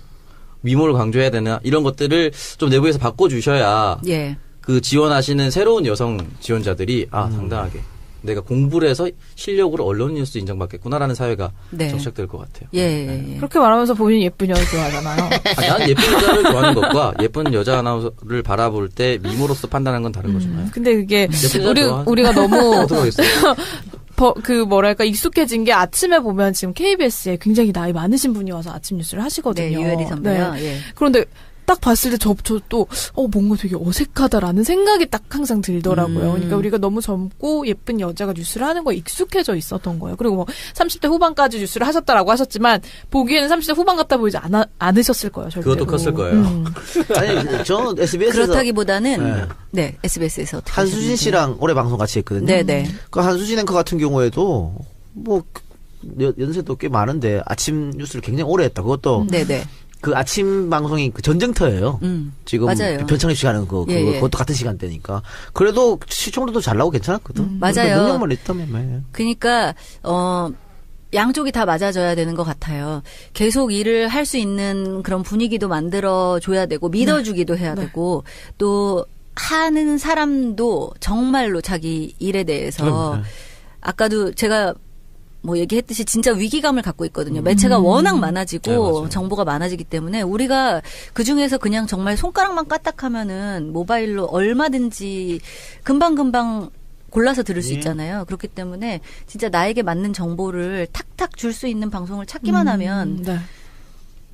미모를 강조해야 되나 이런 것들을 좀 내부에서 바꿔주셔야 그 지원하시는 새로운 여성 지원자들이 당당하게 내가 공부를 해서 실력으로 언론 뉴스 인정받겠구나라는 사회가 네. 정착될 것 같아요. 예. 그렇게 말하면서 본인 예쁜 여자 좋아하잖아요. 난 예쁜 여자를 좋아하는 것과 예쁜 여자 아나운서를 바라볼 때 미모로서 판단하는 건 다른 거잖아요. 근데 그게 우리가 너무 뭐랄까 익숙해진 게 아침에 보면 지금 KBS에 굉장히 나이 많으신 분이 와서 아침 뉴스를 하시거든요. 네, 유혜리 선배요. 네. 예. 그런데 딱 봤을 때 저 또 뭔가 되게 어색하다라는 생각이 딱 항상 들더라고요. 그러니까 우리가 너무 젊고 예쁜 여자가 뉴스를 하는 거에 익숙해져 있었던 거예요. 그리고 뭐 30대 후반까지 뉴스를 하셨다라고 하셨지만 보기에는 30대 후반 같다 보이지 않으셨을 거예요. 절대로. 그것도 컸을 거예요. 아니 저는 SBS에서 그렇다기보다는 네 SBS에서 한수진 씨랑 올해 방송 같이 했거든요. 네네. 그 한수진 앵커 같은 경우에도 뭐 연세도 꽤 많은데 아침 뉴스를 굉장히 오래 했다. 그것도 네네. 그 아침 방송이 그 전쟁터예요. 지금 맞아요. 변창립 씨가 하는 그것도 같은 시간대니까. 그래도 시청률도 잘 나오고 괜찮았거든. 맞아요. 능력만 있다면. 그러니까 양쪽이 다 맞아줘야 되는 것 같아요. 계속 일을 할 수 있는 그런 분위기도 만들어줘야 되고 믿어주기도 해야 되고 또 하는 사람도 정말로 자기 일에 대해서 아까도 제가 뭐 얘기했듯이 진짜 위기감을 갖고 있거든요. 매체가 워낙 많아지고 네, 정보가 많아지기 때문에 우리가 그중에서 그냥 정말 손가락만 까딱하면은 모바일로 얼마든지 금방금방 골라서 들을 수 있잖아요. 그렇기 때문에 진짜 나에게 맞는 정보를 탁탁 줄 수 있는 방송을 찾기만 하면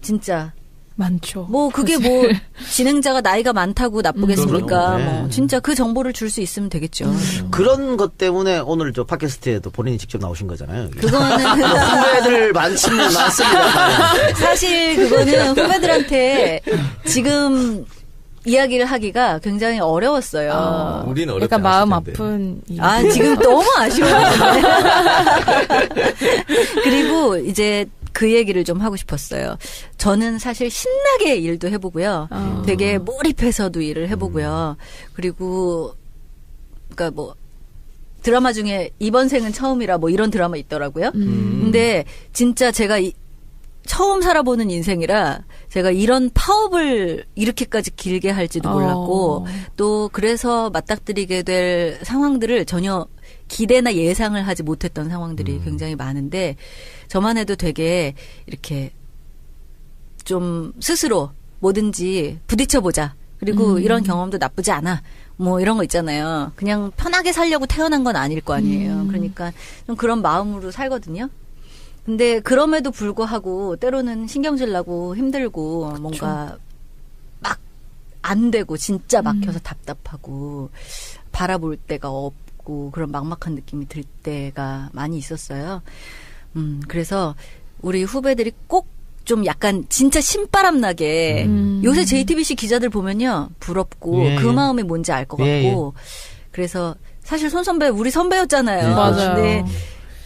진짜 많죠. 뭐 그게 뭐 진행자가 나이가 많다고 나쁘겠습니까? 네. 뭐 진짜 그 정보를 줄 수 있으면 되겠죠. 그런 것 때문에 오늘 저 팟캐스트에도 본인이 직접 나오신 거잖아요. 그거는 후배들 많습니다. 사실 그거는 후배들한테 지금 이야기를 하기가 굉장히 어려웠어요. 우리는 어렵지 약간 마음 텐데. 아픈. 지금 너무 아쉬워요. 그리고 이제 그 얘기를 좀 하고 싶었어요. 저는 사실 신나게 일도 해보고요. 되게 몰입해서도 일을 해보고요. 그리고 그러니까 뭐 드라마 중에 이번 생은 처음이라 뭐 이런 드라마 있더라고요. 근데 진짜 제가 처음 살아보는 인생이라 제가 이런 파업을 이렇게까지 길게 할지도 몰랐고 또 그래서 맞닥뜨리게 될 상황들을 전혀 기대나 예상을 하지 못했던 상황들이 굉장히 많은데 저만 해도 되게 이렇게 좀 스스로 뭐든지 부딪혀보자. 그리고 이런 경험도 나쁘지 않아. 뭐 이런 거 있잖아요. 그냥 편하게 살려고 태어난 건 아닐 거 아니에요. 그러니까 좀 그런 마음으로 살거든요. 근데 그럼에도 불구하고 때로는 신경질 나고 힘들고 뭔가 막 안 되고 진짜 막혀서 답답하고 바라볼 데가 없고 그런 막막한 느낌이 들 때가 많이 있었어요. 그래서 우리 후배들이 꼭 좀 약간 진짜 신바람 나게 요새 JTBC 기자들 보면요 부럽고 그 마음이 뭔지 알 것 같고 그래서 사실 손 선배 우리 선배였잖아요. 맞아요. 근데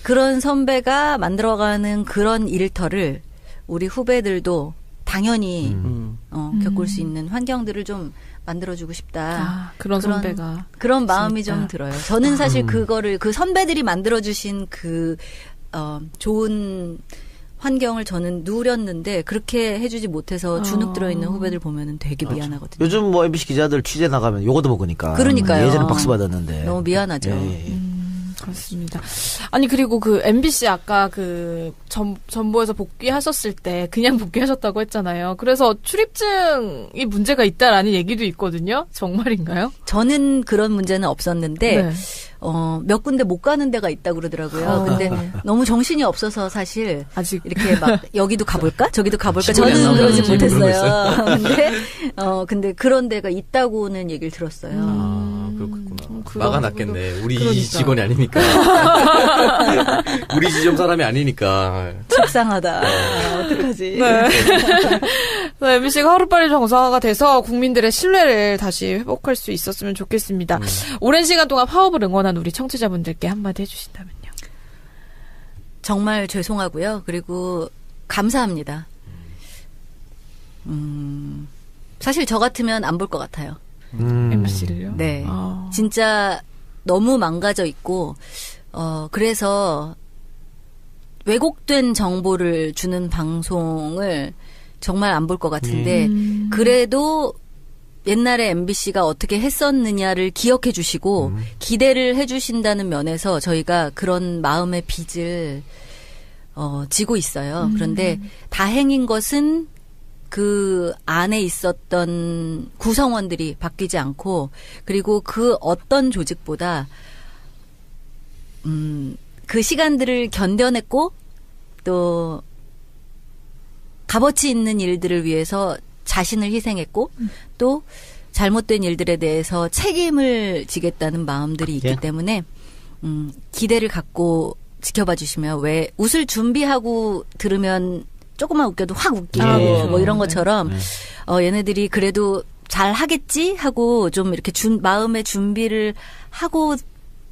그런 선배가 만들어가는 그런 일터를 우리 후배들도 당연히 겪을 수 있는 환경들을 좀 만들어주고 싶다. 그런 선배가 그런 마음이 좀 들어요. 저는 사실 그거를 그 선배들이 만들어주신 그 좋은 환경을 저는 누렸는데 그렇게 해주지 못해서 주눅 들어있는 후배들 보면은 되게 미안하거든요. 요즘 뭐 MBC 기자들 취재 나가면 요거도 먹으니까. 그러니까요. 예전에 박수 받았는데. 너무 미안하죠. 그렇습니다. 아니 그리고 그 MBC 아까 그 전보에서 복귀하셨을 때 그냥 복귀하셨다고 했잖아요. 그래서 출입증이 문제가 있다라는 얘기도 있거든요. 정말인가요? 저는 그런 문제는 없었는데 네. 몇 군데 못 가는 데가 있다고 그러더라고요. 근데 너무 정신이 없어서 사실 아직 이렇게 막 여기도 가볼까? 저기도 가볼까? 저는 그러지 못했어요. 근데 그런 데가 있다고는 얘기를 들었어요. 그렇구나. 막아놨겠네. 우리 그러니까. 직원이 아니니까. 우리 지점 사람이 아니니까. 속상하다. 어떡하지? 네. MBC가 하루빨리 정상화가 돼서 국민들의 신뢰를 다시 회복할 수 있었으면 좋겠습니다. 오랜 시간 동안 파업을 응원한 우리 청취자분들께 한마디 해주신다면요. 정말 죄송하고요. 그리고 감사합니다. 사실 저 같으면 안 볼 것 같아요. MBC를요? 네. 진짜 너무 망가져 있고, 그래서 왜곡된 정보를 주는 방송을 정말 안 볼 것 같은데, 그래도 옛날에 MBC가 어떻게 했었느냐를 기억해 주시고 기대를 해 주신다는 면에서 저희가 그런 마음의 빚을 지고 있어요. 그런데 다행인 것은 그 안에 있었던 구성원들이 바뀌지 않고 그리고 그 어떤 조직보다 그 시간들을 견뎌냈고 또 값어치 있는 일들을 위해서 자신을 희생했고 또 잘못된 일들에 대해서 책임을 지겠다는 마음들이 있기 때문에 기대를 갖고 지켜봐 주시면 왜 웃을 준비하고 들으면 조금만 웃겨도 확 웃기고 뭐 이런 것처럼 얘네들이 그래도 잘 하겠지 하고 좀 이렇게 마음의 준비를 하고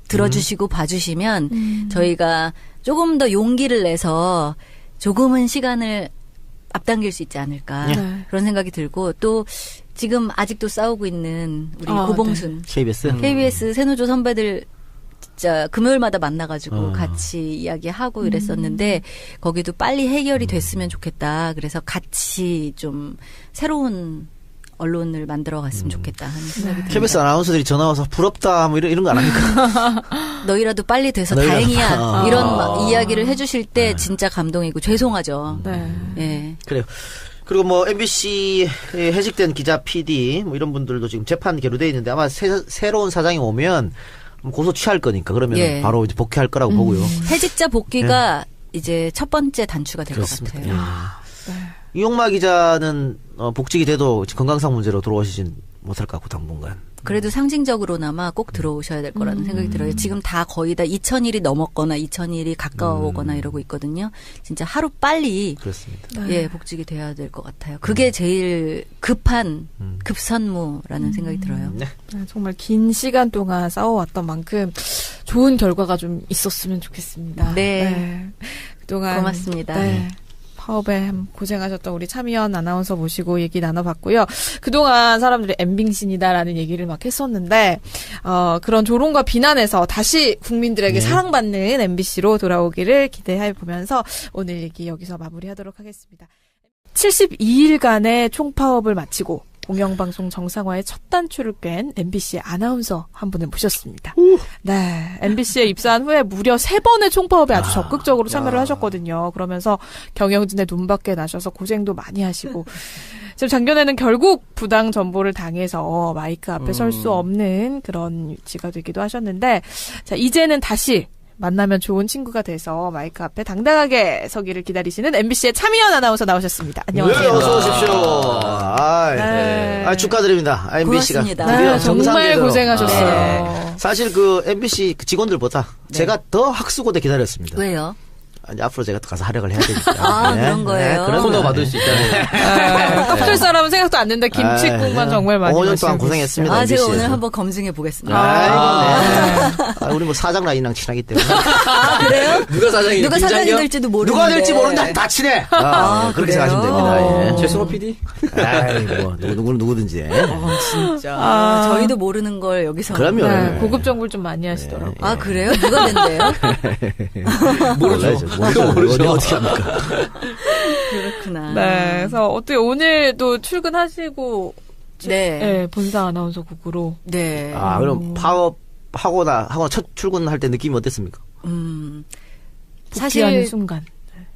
들어주시고 봐주시면 저희가 조금 더 용기를 내서 조금은 시간을 앞당길 수 있지 않을까 그런 생각이 들고 또 지금 아직도 싸우고 있는 우리 고봉순 KBS 새노조 선배들 진짜 금요일마다 만나가지고 같이 이야기하고 이랬었는데 거기도 빨리 해결이 됐으면 좋겠다. 그래서 같이 좀 새로운 언론을 만들어 갔으면 좋겠다 하는 생각이 듭니다. KBS 아나운서들이 전화 와서 부럽다 뭐 이런 거 안 합니까? 너희라도 빨리 돼서 다행이야. 이런 이야기를 해주실 때 진짜 감동이고 죄송하죠. 네. 그래요. 그리고 뭐 MBC 해직된 기자, PD 뭐 이런 분들도 지금 재판 계류돼 있는데 아마 새로운 사장이 오면 고소 취할 거니까 그러면 바로 이제 복귀할 거라고 보고요. 해직자 복귀가 이제 첫 번째 단추가 될 것 같아요. 이용마 기자는 복직이 돼도 건강상 문제로 돌아오시진 못할 것 같고 당분간. 그래도 상징적으로나마 꼭 들어오셔야 될 거라는 생각이 들어요. 지금 다 거의 다 2000일이 넘었거나 2000일이 가까워오거나 이러고 있거든요. 진짜 하루 빨리 그렇습니다. 복직이 돼야 될 것 같아요. 그게 제일 급한 급선무라는 생각이 들어요. 네, 정말 긴 시간 동안 싸워왔던 만큼 좋은 결과가 좀 있었으면 좋겠습니다. 그동안 고맙습니다. 파업에 고생하셨던 우리 차미연 아나운서 모시고 얘기 나눠봤고요. 그동안 사람들이 엠빙신이다라는 얘기를 막 했었는데 그런 조롱과 비난에서 다시 국민들에게 사랑받는 MBC로 돌아오기를 기대해보면서 오늘 얘기 여기서 마무리하도록 하겠습니다. 72일간의 총파업을 마치고 공영방송 정상화의 첫 단추를 깬 MBC 아나운서 한 분을 모셨습니다. 네, MBC에 입사한 후에 무려 3번의 총파업에 아주 적극적으로 참여를 하셨거든요. 그러면서 경영진의 눈밖에 나셔서 고생도 많이 하시고 지금 작년에는 결국 부당 전보를 당해서 마이크 앞에 설 수 없는 그런 위치가 되기도 하셨는데 자 이제는 다시 만나면 좋은 친구가 돼서 마이크 앞에 당당하게 서기를 기다리시는 MBC의 차미연 아나운서 나오셨습니다. 안녕하세요. 어서 오십시오. 축하드립니다. MBC가 고맙습니다. 정말 고생하셨어요. 사실 그 MBC 직원들보다 제가 더 학수고대 기다렸습니다. 왜요? 아니, 앞으로 제가 가서 활약을 해야 되니까. 그런 거예요. 그런 코너 받을 수 있다는. 갚을 사람은 생각도 안 된다. 김치국만 정말 많이 5년 동안 고생했습니다. 제가 오늘 한번 검증해 보겠습니다. 우리 뭐 사장 라인이랑 친하기 때문에. 그래요? 누가 사장이 될지도 모르는데. 누가 될지 모른다. 다 친해. 그렇게 생각하시면 됩니다. 최승호 PD? 뭐 누구든지. 진짜. 저희도 모르는 걸 여기서. 그러면. 고급 정보를 좀 많이 하시더라고요. 그래요? 누가 된대요? 모르죠. 어떻게 합니까? 그렇구나. 네, 그래서 어떻게 오늘도 출근하시고 본사 아나운서국으로. 네. 그럼 파업하고 첫 출근할 때 느낌이 어땠습니까? 사실 순간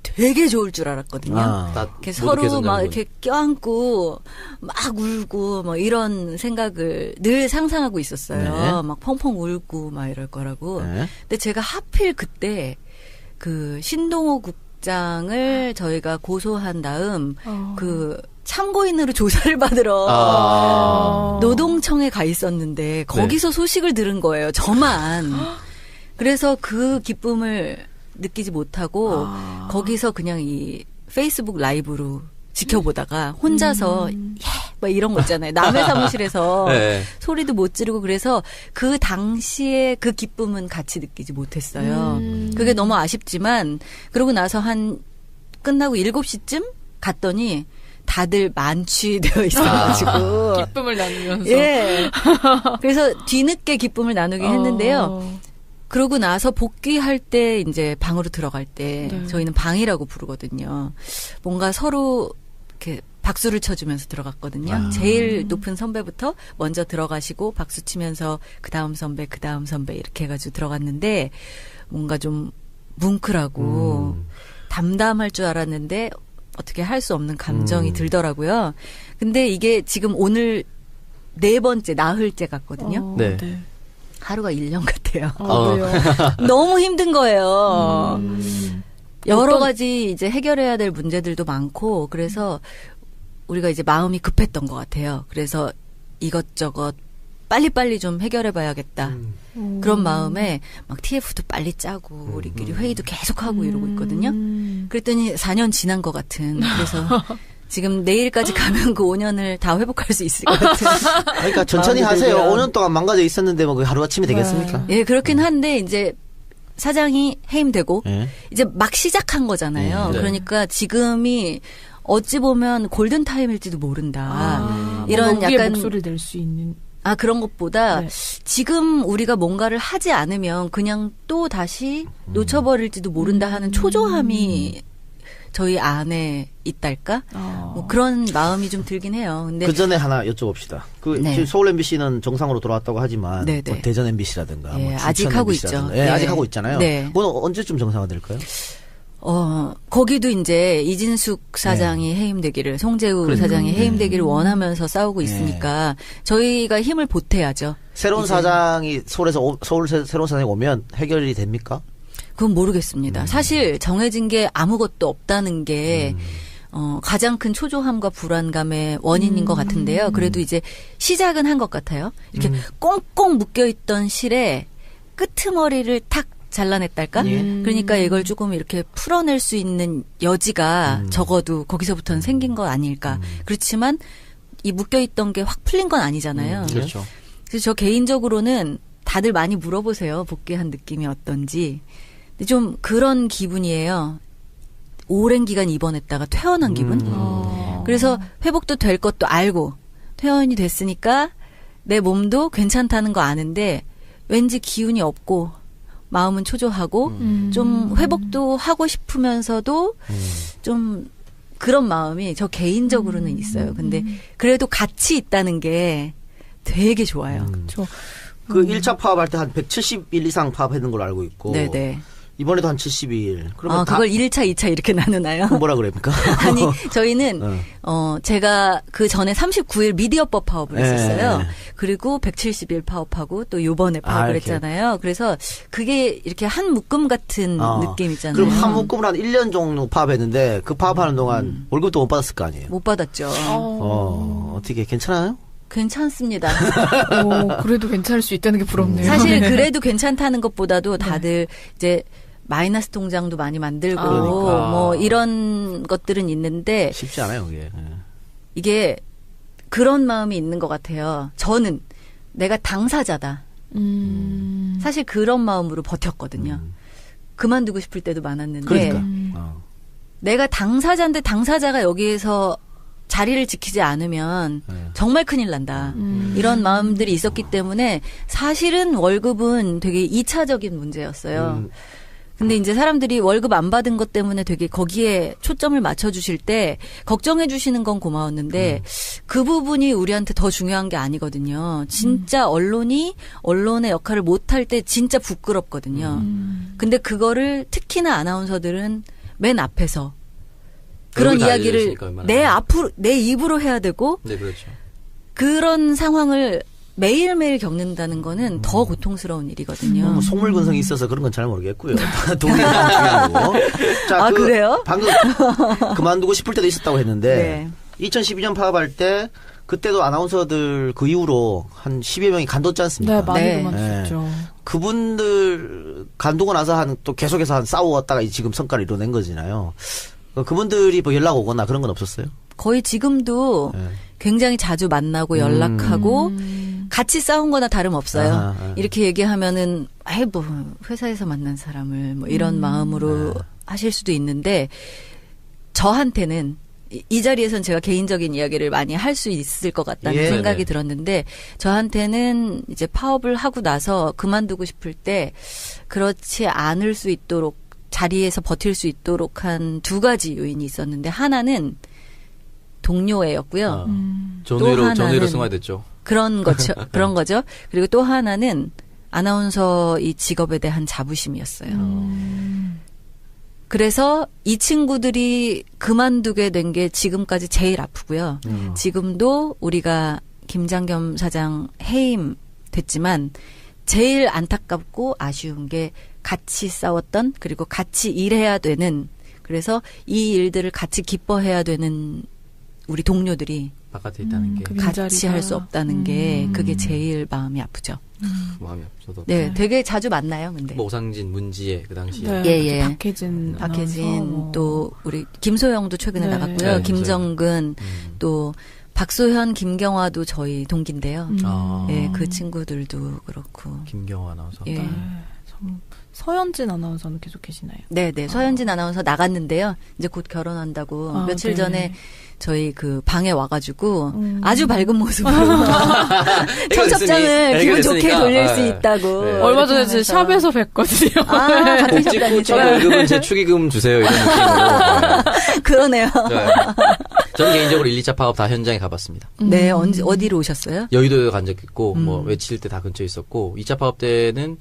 되게 좋을 줄 알았거든요. 서로 막 이렇게 껴안고 막 울고 뭐 이런 생각을 늘 상상하고 있었어요. 막 펑펑 울고 막 이럴 거라고. 근데 제가 하필 그때 그 신동호 국장을 저희가 고소한 다음 그 참고인으로 조사를 받으러 노동청에 가 있었는데 거기서 소식을 들은 거예요. 저만. 그래서 그 기쁨을 느끼지 못하고 거기서 그냥 이 페이스북 라이브로 지켜보다가 혼자서 막 이런 거 있잖아요. 남의 사무실에서 소리도 못 지르고 그래서 그 당시에 그 기쁨은 같이 느끼지 못했어요. 그게 너무 아쉽지만 그러고 나서 끝나고 7시쯤 갔더니 다들 만취되어 있어가지고 기쁨을 나누면서 그래서 뒤늦게 기쁨을 나누긴 했는데요. 그러고 나서 복귀할 때 이제 방으로 들어갈 때 저희는 방이라고 부르거든요. 뭔가 서로 이렇게 박수를 쳐주면서 들어갔거든요. 제일 높은 선배부터 먼저 들어가시고 박수 치면서 그 다음 선배 이렇게 해가지고 들어갔는데 뭔가 좀 뭉클하고 담담할 줄 알았는데 어떻게 할 수 없는 감정이 들더라고요. 근데 이게 지금 오늘 4번째 나흘째 갔거든요. 네. 하루가 1년 같아요. 그래요? 너무 힘든 거예요. 여러 가지 이제 해결해야 될 문제들도 많고 그래서 우리가 이제 마음이 급했던 것 같아요. 그래서 이것저것 빨리빨리 좀 해결해봐야겠다. 그런 마음에 막 TF도 빨리 짜고 우리끼리 회의도 계속하고 이러고 있거든요. 그랬더니 4년 지난 것 같은. 그래서 지금 내일까지 가면 그 5년을 다 회복할 수 있을 것 같은. 그러니까 천천히 하세요. 5년 동안 망가져 있었는데 뭐 하루아침에 되겠습니까? 예, 그렇긴 한데 이제 사장이 해임되고 이제 막 시작한 거잖아요. 그러니까 지금이 어찌 보면 골든 타임일지도 모른다. 이런 약간 목소리를 낼 수 있는. 그런 것보다 지금 우리가 뭔가를 하지 않으면 그냥 또 다시 놓쳐버릴지도 모른다 하는 초조함이 저희 안에 있달까? 뭐 그런 마음이 좀 들긴 해요. 근데 그 전에 하나 여쭤봅시다. 지금 서울 MBC는 정상으로 돌아왔다고 하지만 뭐 대전 MBC라든가 뭐 아직 하고 있죠. 아직 하고 있잖아요. 그건 언제쯤 정상화될까요? 거기도 이제 이진숙 사장이 해임되기를, 송재우 사장이 해임되기를 원하면서 싸우고 있으니까 저희가 힘을 보태야죠. 새로운 사장이 서울 새로운 사장이 오면 해결이 됩니까? 그건 모르겠습니다. 사실 정해진 게 아무것도 없다는 게 가장 큰 초조함과 불안감의 원인인 것 같은데요. 그래도 이제 시작은 한 것 같아요. 이렇게 꽁꽁 묶여있던 실에 끄트머리를 탁 잘라냈달까? 그러니까 이걸 조금 이렇게 풀어낼 수 있는 여지가 적어도 거기서부터는 생긴 거 아닐까. 그렇지만 이 묶여있던 게 확 풀린 건 아니잖아요. 그렇죠. 그래서 저 개인적으로는 다들 많이 물어보세요. 복귀한 느낌이 어떤지. 근데 좀 그런 기분이에요. 오랜 기간 입원했다가 퇴원한 기분. 그래서 회복도 될 것도 알고 퇴원이 됐으니까 내 몸도 괜찮다는 거 아는데 왠지 기운이 없고 마음은 초조하고 좀 회복도 하고 싶으면서도 좀 그런 마음이 저 개인적으로는 있어요. 근데 그래도 같이 있다는 게 되게 좋아요. 그 1차 파업할 때 한 170일 이상 파업했는 걸로 알고 있고. 네네. 이번에도 한 70일. 그러면 그걸 1차, 2차 이렇게 나누나요? 뭐라 그럽니까? 아니, 저희는, 제가 그 전에 39일 미디어법 파업을 했었어요. 그리고 170일 파업하고 또 요번에 파업을 했잖아요. 그래서 그게 이렇게 한 묶음 같은 느낌 있잖아요. 그럼 한 묶음을 한 1년 정도 파업했는데 그 파업하는 동안 월급도 못 받았을 거 아니에요? 못 받았죠. 어떻게 괜찮아요? 괜찮습니다. 그래도 괜찮을 수 있다는 게 부럽네요. 사실 그래도 괜찮다는 것보다도 다들 이제 마이너스 통장도 많이 만들고 뭐 이런 것들은 있는데 쉽지 않아요, 그게. 이게 그런 마음이 있는 것 같아요. 저는 내가 당사자다. 사실 그런 마음으로 버텼거든요. 그만두고 싶을 때도 많았는데 그러니까. 내가 당사자인데 당사자가 여기에서 자리를 지키지 않으면 정말 큰일 난다. 이런 마음들이 있었기 때문에 사실은 월급은 되게 2차적인 문제였어요. 근데 이제 사람들이 월급 안 받은 것 때문에 되게 거기에 초점을 맞춰주실 때 걱정해 주시는 건 고마웠는데 그 부분이 우리한테 더 중요한 게 아니거든요. 진짜 언론의 역할을 못할 때 진짜 부끄럽거든요. 근데 그거를 특히나 아나운서들은 맨 앞에서 그런 이야기를 내 입으로 해야 되고 네, 그렇죠. 그런 상황을 매일매일 겪는다는 거는 더 고통스러운 일이거든요. 속물근성이 있어서 그런 건 잘 모르겠고요. 동의는 중요하고. 자, 그래요? 방금 그만두고 싶을 때도 있었다고 했는데 2012년 파업할 때 그때도 아나운서들 그 이후로 한 10여 명이 간뒀지 않습니까? 네, 많이 그만뒀죠. 그분들 간두고 나서 또 계속해서 싸워왔다가 지금 성과를 이뤄낸 거잖아요. 그분들이 뭐 연락 오거나 그런 건 없었어요? 거의 지금도 굉장히 자주 만나고 연락하고 같이 싸운 거나 다름없어요. 이렇게 얘기하면은 뭐 회사에서 만난 사람을 뭐 이런 마음으로 하실 수도 있는데 저한테는 이 자리에선 제가 개인적인 이야기를 많이 할 수 있을 것 같다는 생각이 들었는데 저한테는 이제 파업을 하고 나서 그만두고 싶을 때 그렇지 않을 수 있도록 자리에서 버틸 수 있도록 한 2가지 요인이 있었는데 하나는 동료애였고요. 전우회로 승화됐죠. 그런 거죠. 그리고 또 하나는 아나운서 이 직업에 대한 자부심이었어요. 그래서 이 친구들이 그만두게 된 게 지금까지 제일 아프고요. 지금도 우리가 김장겸 사장 해임 됐지만 제일 안타깝고 아쉬운 게 같이 싸웠던 그리고 같이 일해야 되는 그래서 이 일들을 같이 기뻐해야 되는 우리 동료들이 바깥에 있다는 게 같이 할 수 없다는 게 그게 제일 마음이 아프죠. 마음이 아프죠. 네, 되게 자주 만나요. 근데 뭐 오상진, 문지혜 그 당시에. 예. 박혜진 또 우리 김소영도 최근에 나갔고요. 김정근 또 박소현, 김경화도 저희 동기인데요. 예, 그 친구들도 그렇고. 김경화 아나운서. 예. 서현진 아나운서는 계속 계시나요? 네. 서현진 아나운서 나갔는데요. 이제 곧 결혼한다고 며칠 전에 저희 그 방에 와가지고 아주 밝은 모습으로 청첩장을 기분 좋게 돌릴 수 있다고. 네. 얼마 전에 제 샵에서 뵀거든요. 같은 샵 다니죠. 월급은 제 축의금 주세요 이런 느낌으로. 그러네요. 네. 저는 개인적으로 1, 2차 파업 다 현장에 가봤습니다. 네, 어디로 오셨어요? 여의도에 간 적 있고 뭐 외칠 때 다 근처에 있었고 2차 파업 때는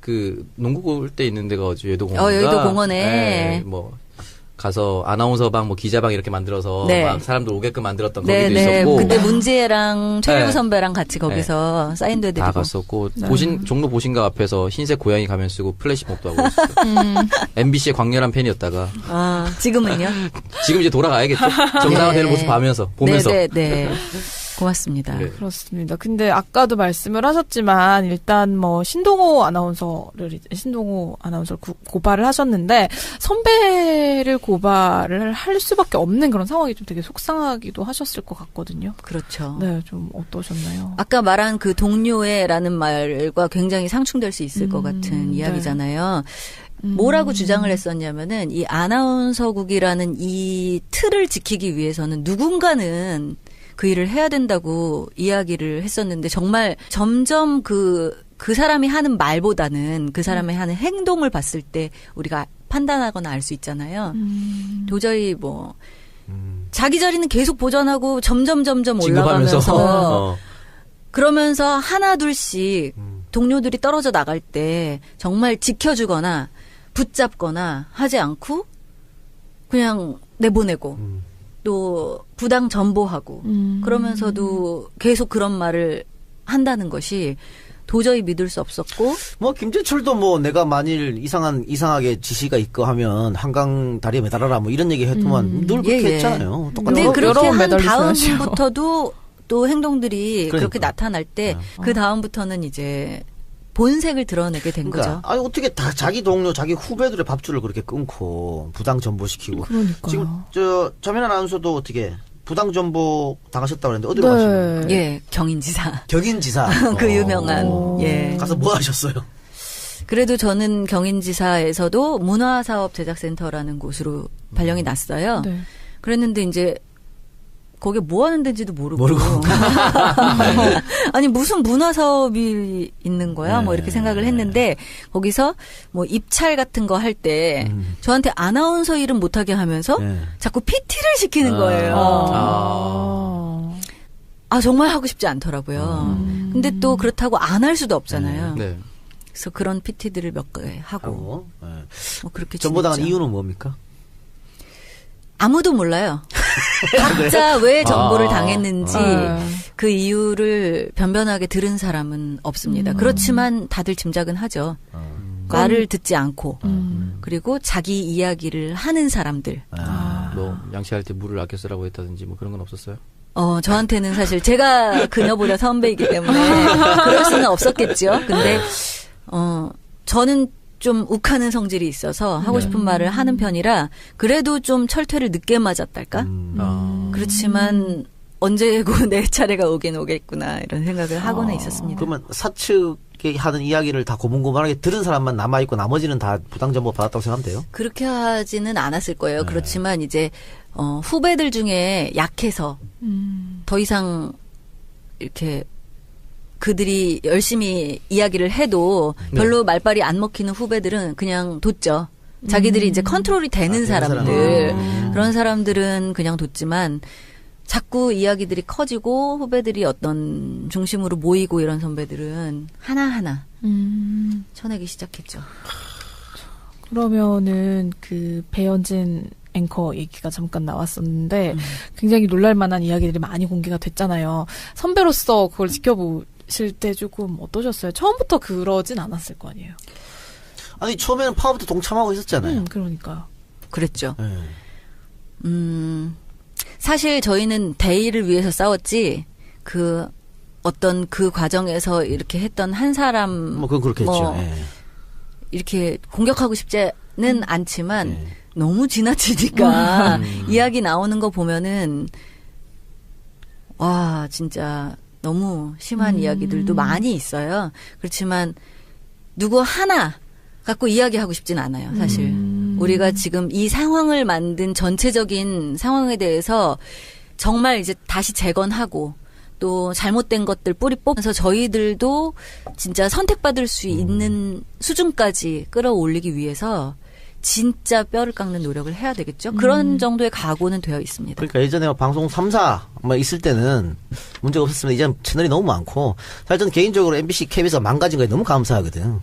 그 농구 볼 때 있는 데가 여의도 공원인가? 여의도 공원에 네, 뭐 가서 아나운서방 뭐 기자방 이렇게 만들어서 막 사람들 오게끔 만들었던 거기도 있었고. 근데 문지혜랑 최일구 선배랑 같이 거기서 사인도 해드리고 다 갔었고 종로 보신각 앞에서 흰색 고양이 가면 쓰고 플래시몹도 하고 있었어요. MBC의 광렬한 팬이었다가 지금은요? 지금 이제 돌아가야겠죠. 정상화되는 모습 보면서. 네. 고맙습니다. 네. 그렇습니다. 근데 아까도 말씀을 하셨지만 일단 뭐 신동호 아나운서를 고발을 하셨는데 선배를 고발을 할 수밖에 없는 그런 상황이 좀 되게 속상하기도 하셨을 것 같거든요. 그렇죠. 네, 좀 어떠셨나요? 아까 말한 그 동료애라는 말과 굉장히 상충될 수 있을 것 같은 이야기잖아요. 뭐라고 주장을 했었냐면은 이 아나운서국이라는 이 틀을 지키기 위해서는 누군가는 그 일을 해야 된다고 이야기를 했었는데 정말 점점 그 사람이 하는 말보다는 그 사람이 하는 행동을 봤을 때 우리가 판단하거나 알 수 있잖아요. 도저히 뭐 자기 자리는 계속 보전하고 점점 올라가면서 그러면서 하나 둘씩 동료들이 떨어져 나갈 때 정말 지켜주거나 붙잡거나 하지 않고 그냥 내보내고 또 부당 전보하고 그러면서도 계속 그런 말을 한다는 것이 도저히 믿을 수 없었고 뭐 김재철도 뭐 내가 만일 이상하게 지시가 있고 하면 한강 다리에 매달아라 뭐 이런 얘기 했더만 늘 그렇게 했잖아요. 근데 그렇게 한 다음부터도 또 행동들이 그렇게 나타날 때 그 다음부터는 이제 본색을 드러내게 된 거죠. 아니 어떻게 다 자기 동료, 자기 후배들의 밥줄을 그렇게 끊고 부당 전보시키고. 그러니까요. 지금 자민 아나운서도 어떻게 부당 전보 당하셨다고 그랬는데 어디로 가시나요? 예, 경인지사. 경인지사. 그 유명한. 예. 가서 뭐 하셨어요? 그래도 저는 경인지사에서도 문화사업제작센터라는 곳으로 발령이 났어요. 네. 그랬는데 이제 거기에 뭐 하는 데인지도 모르고. 아니 무슨 문화사업이 있는 거야? 뭐 이렇게 생각을 했는데 거기서 뭐 입찰 같은 거 할 때 저한테 아나운서 일은 못하게 하면서 자꾸 PT를 시키는 거예요. 정말 하고 싶지 않더라고요. 근데 또 그렇다고 안 할 수도 없잖아요. 네. 그래서 그런 PT들을 몇 개 하고 뭐 그렇게 전보당한 이유는 뭡니까? 아무도 몰라요. 각자 왜 정보를 당했는지 그 이유를 변변하게 들은 사람은 없습니다. 그렇지만 다들 짐작은 하죠. 말을 듣지 않고 그리고 자기 이야기를 하는 사람들. 뭐 양치할 때 물을 아껴 쓰라고 했다든지 뭐 그런 건 없었어요? 저한테는 사실 제가 그녀보다 선배이기 때문에 그럴 수는 없었겠죠. 근데 저는 좀 욱하는 성질이 있어서 하고 싶은 말을 하는 편이라 그래도 좀 철퇴를 늦게 맞았달까? 그렇지만 언제고 내 차례가 오긴 오겠구나 이런 생각을 하고는 있었습니다. 그러면 사측이 하는 이야기를 다 고분고분하게 들은 사람만 남아있고 나머지는 다 부당정보 받았다고 생각하면 돼요? 그렇게 하지는 않았을 거예요. 그렇지만 이제 후배들 중에 약해서 더 이상 이렇게 그들이 열심히 이야기를 해도 별로 말빨이 안 먹히는 후배들은 그냥 뒀죠. 자기들이 이제 컨트롤이 되는 사람들. 그런 사람들은 그냥 뒀지만 자꾸 이야기들이 커지고 후배들이 어떤 중심으로 모이고 이런 선배들은 하나하나 쳐내기 시작했죠. 그러면은 그 배현진 앵커 얘기가 잠깐 나왔었는데 굉장히 놀랄만한 이야기들이 많이 공개가 됐잖아요. 선배로서 그걸 지켜보실 때 조금 어떠셨어요? 처음부터 그러진 않았을 거 아니에요. 아니 처음에는 파업도 동참하고 있었잖아요. 그러니까요. 그랬죠. 사실 저희는 대의를 위해서 싸웠지 그 어떤 그 과정에서 이렇게 했던 한 사람 그건 그렇겠죠. 이렇게 공격하고 싶지는 않지만 너무 지나치니까 이야기 나오는 거 보면은 와 진짜 너무 심한 이야기들도 많이 있어요. 그렇지만 누구 하나 갖고 이야기하고 싶진 않아요. 사실 우리가 지금 이 상황을 만든 전체적인 상황에 대해서 정말 이제 다시 재건하고 또 잘못된 것들 뿌리 뽑아서 저희들도 진짜 선택받을 수 있는 수준까지 끌어올리기 위해서 진짜 뼈를 깎는 노력을 해야 되겠죠. 그런 정도의 각오는 되어 있습니다. 그러니까 예전에 방송 3사 있을 때는 문제가 없었으면 이제 채널이 너무 많고 사실 저는 개인적으로 MBC 캡에서 망가진 거에 너무 감사하거든.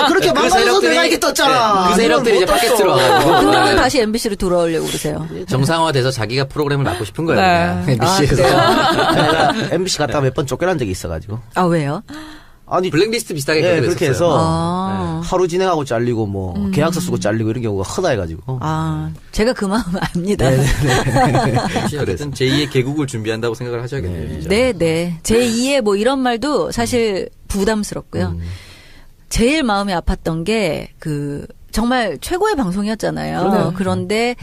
그렇게 망가져서 내가 이렇게 떴잖아. 그 세력들이 이제 팟캐스트로 와가지고. 근데 다시 MBC로 돌아오려고 그러세요. 정상화돼서 자기가 프로그램을 맡고 싶은 거예요. 네. MBC에서. 내가 MBC 갔다가 몇 번 쫓겨난 적이 있어가지고. 아 왜요? 아니 블랙리스트 비슷하게 그렇게 해서 하루 진행하고 잘리고 뭐 계약서 쓰고 잘리고 이런 경우가 허다해가지고. 제가 그 마음 압니다. 그래서 제2의 개국을 준비한다고 생각을 하셔야겠네요. 네. 제2의 뭐 이런 말도 사실 부담스럽고요. 제일 마음이 아팠던 게 그 정말 최고의 방송이었잖아요. 그런데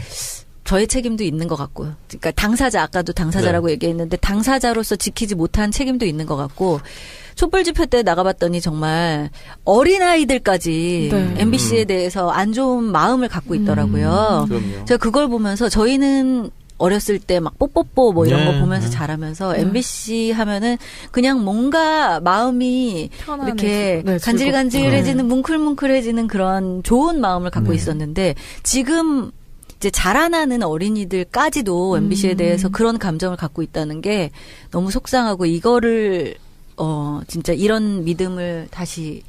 저의 책임도 있는 것 같고, 그러니까 당사자 아까도 당사자라고 얘기했는데 당사자로서 지키지 못한 책임도 있는 것 같고. 촛불 집회 때 나가봤더니 정말 어린아이들까지 MBC에 대해서 안 좋은 마음을 갖고 있더라고요. 제가 그걸 보면서 저희는 어렸을 때 막 뽀뽀뽀 뭐 이런 거 보면서 자라면서 MBC 하면은 그냥 뭔가 마음이 이렇게 간질간질해지는 뭉클뭉클해지는 그런 좋은 마음을 갖고 있었는데 지금 이제 자라나는 어린이들까지도 MBC에 대해서 그런 감정을 갖고 있다는 게 너무 속상하고 이거를 진짜 이런 믿음을 다시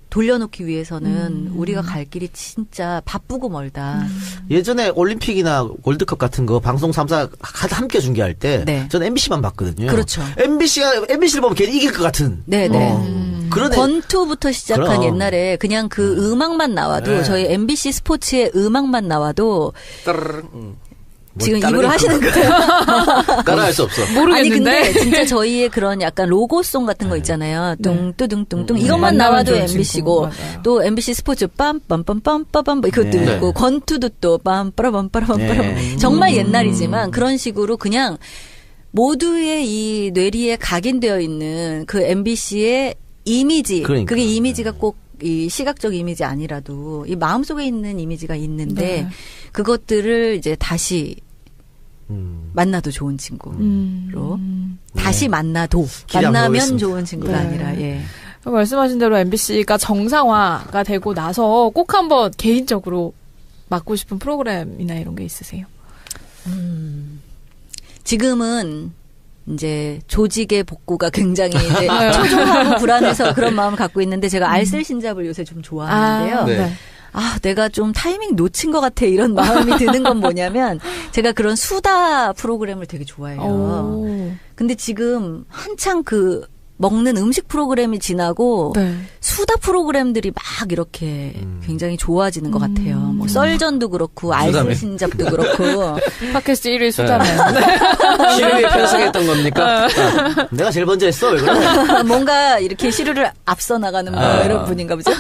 돌려놓기 위해서는 우리가 갈 길이 진짜 바쁘고 멀다. 예전에 올림픽이나 월드컵 같은 거 방송 3사 함께 중계할 때 저는 MBC만 봤거든요. 그렇죠. MBC를 보면 걔는 이길 것 같은. 그런 권투부터 시작한 옛날에 그냥 그 음악만 나와도 저희 MBC 스포츠의 음악만 나와도 지금 입으로 하시는 거예요? 따라할 수 없어. 모르겠는데. 아니 근데 진짜 저희의 그런 약간 로고송 같은 거 있잖아요. 뚱뚜둥뚱뚱 이것만 나와도 MBC고 또 MBC 스포츠 빰빰빰빰빰빰 이것도 있고 권투도 또 빰빠라빰빠라빰빠라 정말 옛날이지만 그런 식으로 그냥 모두의 이 뇌리에 각인되어 있는 그 MBC의 이미지 그게 이미지가 꼭 이 시각적 이미지 아니라도 이 마음속에 있는 이미지가 있는데 그것들을 이제 다시 만나도 좋은 친구로 다시 만나면 좋은 친구가 아니라 말씀하신 대로 MBC가 정상화가 되고 나서 꼭 한번 개인적으로 맡고 싶은 프로그램이나 이런 게 있으세요? 지금은 이제 조직의 복구가 굉장히 이제 초조하고 불안해서 그런 마음을 갖고 있는데 제가 알쓸신잡을 요새 좀 좋아하는데요. 내가 좀 타이밍 놓친 것 같아 이런 마음이 드는 건 뭐냐면 제가 그런 수다 프로그램을 되게 좋아해요. 근데 지금 한창 그 먹는 음식 프로그램이 지나고 수다 프로그램들이 막 이렇게 굉장히 좋아지는 것 같아요. 뭐 썰전도 그렇고 알쓸신잡도 그렇고 팟캐스트 1위 수다맨. 시류에 편승했던 겁니까? 내가 제일 먼저 했어. 왜 그래? 뭔가 이렇게 시류를 앞서 나가는 뭐 이런 분인가 보죠.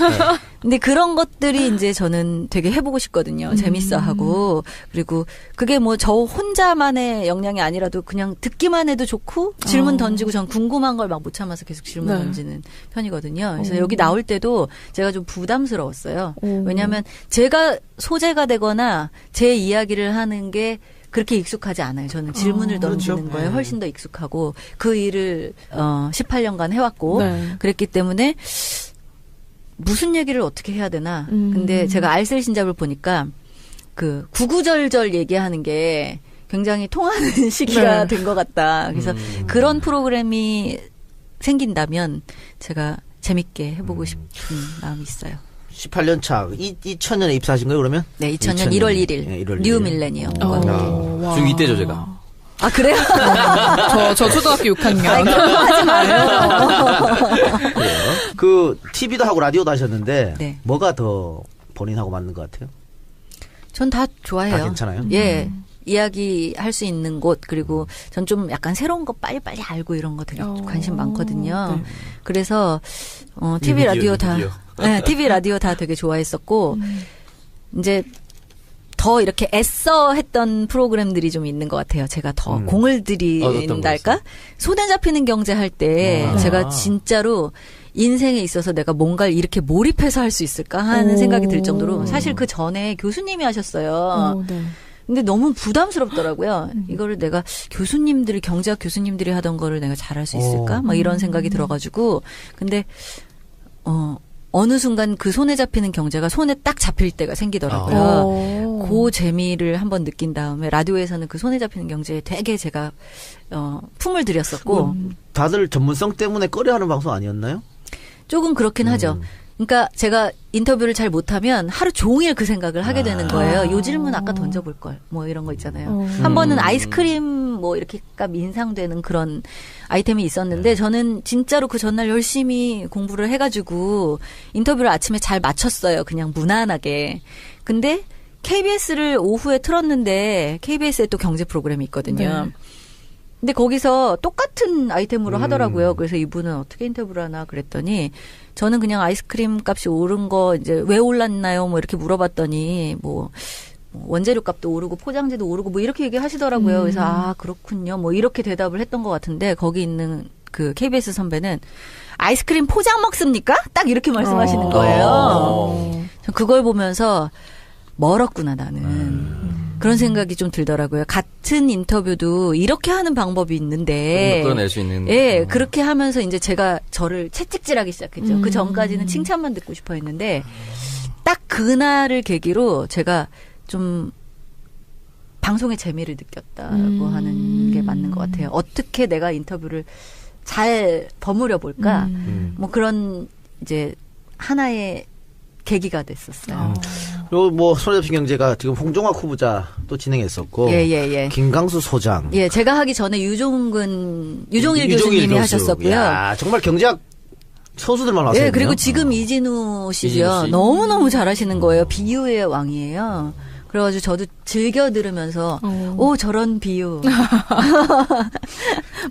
근데 그런 것들이 이제 저는 되게 해보고 싶거든요. 재밌어하고 그리고 그게 뭐 저 혼자만의 역량이 아니라도 그냥 듣기만 해도 좋고 질문 던지고 전 궁금한 걸 막 못 참아서 계속 질문 던지는 편이거든요. 그래서 여기 나올 때도 제가 좀 부담스러웠어요. 왜냐하면 제가 소재가 되거나 제 이야기를 하는 게 그렇게 익숙하지 않아요. 저는 질문을 던지는 거에 훨씬 더 익숙하고 그 일을 18년간 해왔고 그랬기 때문에 무슨 얘기를 어떻게 해야 되나. 근데 제가 알쓸신잡을 보니까 그 구구절절 얘기하는 게 굉장히 통하는 시기가 된 것 같다. 그래서 그런 프로그램이 생긴다면 제가 재밌게 해보고 싶은 마음이 있어요. 18년 차, 2000년에 입사하신 거예요, 그러면? 네, 2000년 1월 1일. 네, 1월 뉴 밀레니엄. 중2 때죠, 제가. 아, 그래요? 저 초등학교 6학년. 하지 마요. 그, TV도 하고 라디오도 하셨는데, 네. 뭐가 더 본인하고 맞는 것 같아요? 전 다 좋아해요. 다 괜찮아요? 예. 이야기할 수 있는 곳, 그리고 전 좀 약간 새로운 거 빨리빨리 알고 이런 거 되게 관심 많거든요. 네. 그래서, TV, 라디오 다, 네, TV, 라디오 다 되게 좋아했었고, 이제, 더 이렇게 애써 했던 프로그램들이 좀 있는 것 같아요. 제가 더 공을 들인달까? 손에 잡히는 경제 할 때 제가 진짜로 인생에 있어서 내가 뭔가를 이렇게 몰입해서 할 수 있을까 하는 생각이 들 정도로 사실 그 전에 교수님이 하셨어요. 네. 근데 너무 부담스럽더라고요. 이거를 내가 교수님들이, 경제학 교수님들이 하던 거를 내가 잘할 수 있을까? 막 이런 생각이 들어가지고. 근데, 어느 순간 그 손에 잡히는 경제가 손에 딱 잡힐 때가 생기더라고요. 그 재미를 한번 느낀 다음에 라디오에서는 그 손에 잡히는 경제에 되게 제가 품을 들였었고. 다들 전문성 때문에 꺼려하는 방송 아니었나요? 조금 그렇긴 하죠. 그러니까 제가 인터뷰를 잘 못하면 하루 종일 그 생각을 하게 되는 거예요. 요 질문 아까 던져볼 걸. 뭐 이런 거 있잖아요. 한 번은 아이스크림 뭐 이렇게 값 인상되는 그런 아이템이 있었는데 저는 진짜로 그 전날 열심히 공부를 해가지고 인터뷰를 아침에 잘 마쳤어요. 그냥 무난하게. 근데 KBS를 오후에 틀었는데 KBS에 또 경제 프로그램이 있거든요. 네. 근데 거기서 똑같은 아이템으로 하더라고요. 그래서 이분은 어떻게 인터뷰를 하나 그랬더니 저는 그냥 아이스크림 값이 오른 거 이제 왜 올랐나요? 뭐 이렇게 물어봤더니 뭐 원재료 값도 오르고 포장재도 오르고 뭐 이렇게 얘기하시더라고요. 그래서 아 그렇군요. 뭐 이렇게 대답을 했던 것 같은데 거기 있는 그 KBS 선배는 아이스크림 포장 먹습니까? 딱 이렇게 말씀하시는 거예요. 전 그걸 보면서 멀었구나 나는. 그런 생각이 좀 들더라고요. 같은 인터뷰도 이렇게 하는 방법이 있는데. 끌어낼 수 있는. 예, 그렇게 하면서 이제 제가 저를 채찍질하기 시작했죠. 그 전까지는 칭찬만 듣고 싶어 했는데, 딱 그날을 계기로 제가 좀 방송의 재미를 느꼈다고 하는 게 맞는 것 같아요. 어떻게 내가 인터뷰를 잘 버무려 볼까? 뭐 그런 이제 하나의 계기가 됐었어요. 그리고 뭐 손에 잡힌 경제가 지금 홍종학 후보자 또 진행했었고, 예. 김강수 소장, 예, 제가 하기 전에 유종일 교수님이 하셨었고요. 야, 정말 경제학 소수들만 왔어요. 예, 그리고 지금 이진우 씨죠. 너무 잘하시는 거예요. 비유의 왕이에요. 그래가지고 저도 즐겨 들으면서 오 저런 비유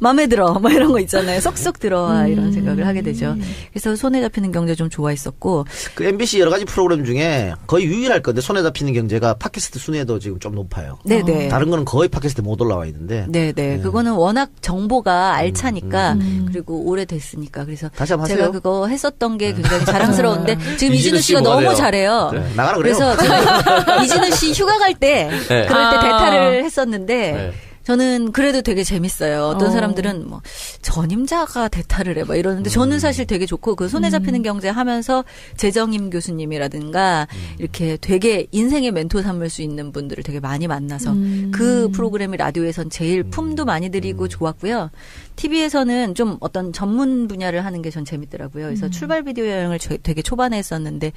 마음에 들어 뭐 이런 거 있잖아요. 쏙쏙 들어와 이런 생각을 하게 되죠. 그래서 손에 잡히는 경제 좀 좋아했었고 그 MBC 여러 가지 프로그램 중에 거의 유일할 건데 손에 잡히는 경제가 팟캐스트 순위에도 지금 좀 높아요. 네네. 다른 거는 거의 팟캐스트에 못 올라와 있는데. 네네. 네. 그거는 워낙 정보가 알차니까 그리고 오래됐으니까 그래서 다시 한번 제가 하세요. 그거 했었던 게 굉장히 자랑스러운데 지금 이진우 씨가 너무 잘해요. 네. 나가라 그래요. 그래서 제가 이진우 씨 휴가 갈 때 네. 그럴 때 대타를 했었는데 네. 저는 그래도 되게 재밌어요. 어떤 사람들은 뭐 전임자가 대타를 해 막 이러는데 저는 사실 되게 좋고 그 손에 잡히는 경제 하면서 재정임 교수님이라든가 이렇게 되게 인생의 멘토 삼을 수 있는 분들을 되게 많이 만나서 그 프로그램이 라디오에선 제일 품도 많이 들이고 좋았고요. TV에서는 좀 어떤 전문 분야를 하는 게 전 재밌더라고요. 그래서 출발 비디오 여행을 되게 초반에 했었는데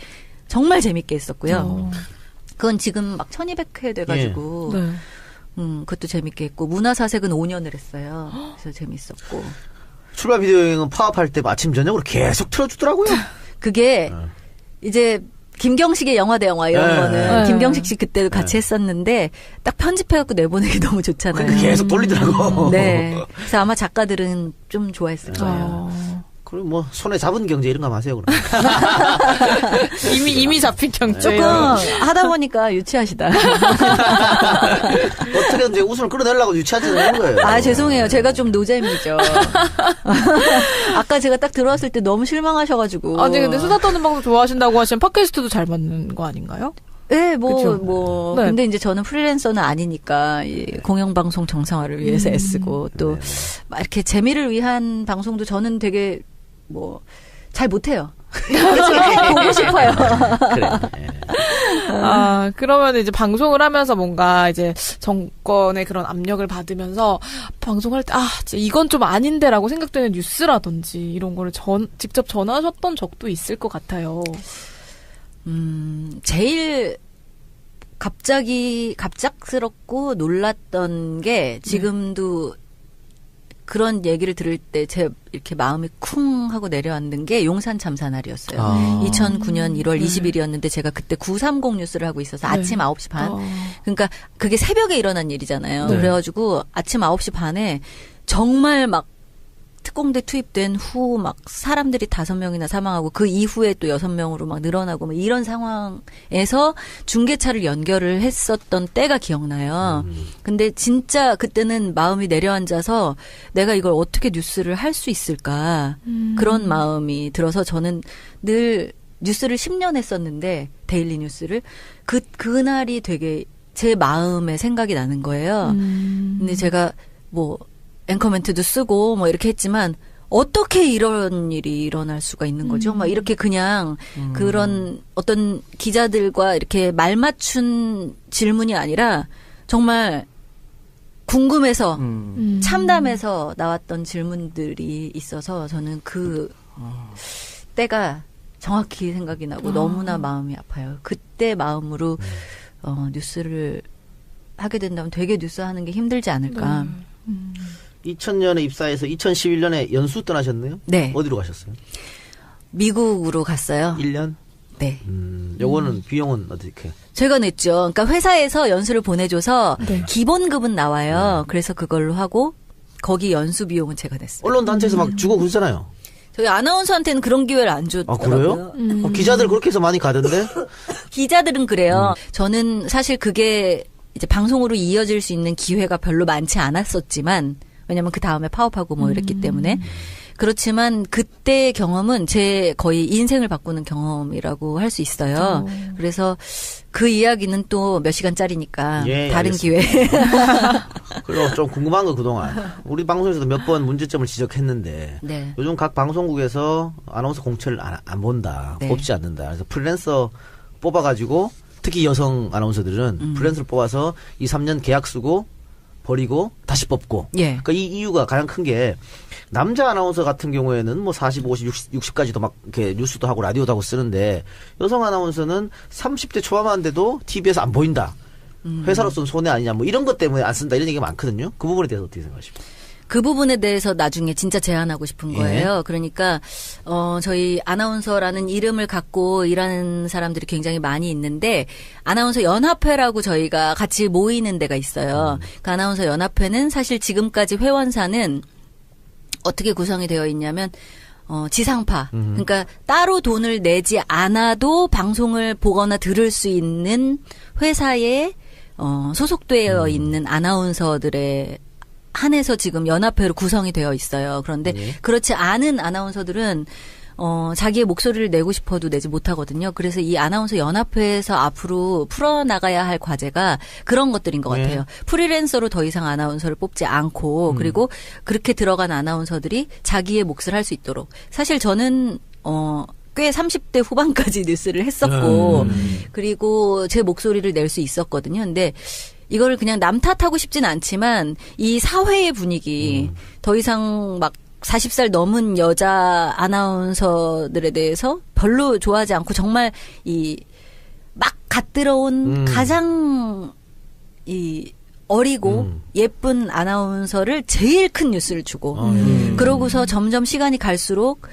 정말 재밌게 했었고요. 그건 지금 막 1200회 돼가지고 예. 네. 그것도 재밌게 했고 문화사색은 5년을 했어요. 그래서 재밌었고 출발 비디오 여행은 파업할 때 아침 저녁으로 계속 틀어주더라고요. 그게 이제 김경식의 영화 대 영화 이런 거는 김경식 씨 그때도 같이 했었는데 딱 편집해갖고 내보내기 너무 좋잖아요. 그러니까 계속 돌리더라고. 네. 그래서 아마 작가들은 좀 좋아했을 거예요. 그럼 뭐 손에 잡은 경제 이런 거 하세요 그럼. 이미 잡힌 경제. 조금 하다 보니까 유치하시다. 어떻게든 이제 웃음을 끌어내려고 유치하지 않는 거예요. 아 죄송해요. 제가 좀 노잼이죠. 아까 제가 딱 들어왔을 때 너무 실망하셔가지고. 아니 근데 수다 떠는 방송 좋아하신다고 하시면 팟캐스트도 잘 맞는 거 아닌가요? 네, 네. 근데 이제 저는 프리랜서는 아니니까, 공영방송 정상화를 위해서 애쓰고, 또, 막 이렇게 재미를 위한 방송도 저는 되게, 잘 못해요. 보고 싶어요. 그래. 그러면 이제 방송을 하면서 뭔가 이제 정권의 그런 압력을 받으면서 방송할 때, 진짜 이건 좀 아닌데라고 생각되는 뉴스라든지 이런 거를 직접 전하셨던 적도 있을 것 같아요. 제일 갑작스럽고 놀랐던 게 지금도 그런 얘기를 들을 때 제 이렇게 마음이 쿵 하고 내려앉는 게 용산 참사 날이었어요. 2009년 1월 20일이었는데 제가 그때 930 뉴스를 하고 있어서 아침 9시 반. 그러니까 그게 새벽에 일어난 일이잖아요. 그래가지고 아침 9시 반에 정말 막 특공대 투입된 후 막 사람들이 5명이나 사망하고 그 이후에 또 6명으로 막 늘어나고 막 이런 상황에서 중계차를 연결을 했었던 때가 기억나요. 근데 진짜 그때는 마음이 내려앉아서 내가 이걸 어떻게 뉴스를 할 수 있을까 그런 마음이 들어서 저는 늘 뉴스를 10년 했었는데 데일리 뉴스를 그날이 되게 제 마음에 생각이 나는 거예요. 근데 제가 뭐 앵커 멘트도 쓰고 뭐 이렇게 했지만 어떻게 이런 일이 일어날 수가 있는 거죠? 막 이렇게 그냥 그런 어떤 기자들과 이렇게 말 맞춘 질문이 아니라 정말 궁금해서 참담해서 나왔던 질문들이 있어서 저는 그 때가 정확히 생각이 나고 너무나 마음이 아파요. 그때 마음으로 뉴스를 하게 된다면 되게 뉴스 하는 게 힘들지 않을까. 2000년에 입사해서 2011년에 연수 떠나셨네요? 네. 어디로 가셨어요? 미국으로 갔어요. 1년? 네. 요거는 비용은 어떻게? 제가 냈죠. 그러니까 회사에서 연수를 보내줘서 기본급은 나와요. 그래서 그걸로 하고 거기 연수 비용은 제가 냈어요. 언론 단체에서 막 주고 그러잖아요. 저희 아나운서한테는 그런 기회를 안 줬더라고요. 그래요? 기자들 그렇게 해서 많이 가던데? 기자들은 그래요. 저는 사실 그게 이제 방송으로 이어질 수 있는 기회가 별로 많지 않았었지만 왜냐면 그 다음에 파업하고 뭐 이랬기 때문에 그렇지만 그때 경험은 제 거의 인생을 바꾸는 경험이라고 할 수 있어요. 그래서 그 이야기는 또 몇 시간짜리니까 다른 기회. 그리고 좀 궁금한 거 그동안 우리 방송에서도 몇 번 문제점을 지적했는데 요즘 각 방송국에서 아나운서 공채를 안 본다. 뽑지 않는다. 그래서 프리랜서 뽑아가지고 특히 여성 아나운서들은 프리랜서를 뽑아서 2, 3년 계약 쓰고 버리고 다시 뽑고. 그러니까 이 이유가 가장 큰 게 남자 아나운서 같은 경우에는 뭐 40, 50, 60까지도 막 이렇게 뉴스도 하고 라디오도 하고 쓰는데 여성 아나운서는 30대 초반만 돼도 TV에서 안 보인다. 회사로서는 손해 아니냐 뭐 이런 것 때문에 안 쓴다 이런 얘기가 많거든요. 그 부분에 대해서 어떻게 생각하십니까? 그 부분에 대해서 나중에 진짜 제안하고 싶은 거예요. 그러니까 저희 아나운서라는 이름을 갖고 일하는 사람들이 굉장히 많이 있는데 아나운서 연합회라고 저희가 같이 모이는 데가 있어요. 그 아나운서 연합회는 사실 지금까지 회원사는 어떻게 구성이 되어 있냐면 지상파. 그러니까 따로 돈을 내지 않아도 방송을 보거나 들을 수 있는 회사에 소속되어 있는 아나운서들의 한해서 지금 연합회로 구성이 되어 있어요. 그런데 그렇지 않은 아나운서들은 자기의 목소리를 내고 싶어도 내지 못하거든요. 그래서 이 아나운서 연합회에서 앞으로 풀어나가야 할 과제가 그런 것들인 것 같아요. 프리랜서로 더 이상 아나운서를 뽑지 않고 그리고 그렇게 들어간 아나운서들이 자기의 몫을 할 수 있도록. 사실 저는 꽤 30대 후반까지 뉴스를 했었고 그리고 제 목소리를 낼 수 있었거든요. 근데 이거를 그냥 남 탓하고 싶진 않지만 이 사회의 분위기 더 이상 막 40살 넘은 여자 아나운서들에 대해서 별로 좋아하지 않고 정말 이 막 갓 들어온 가장 이 어리고 예쁜 아나운서를 제일 큰 뉴스를 주고 그러고서 점점 시간이 갈수록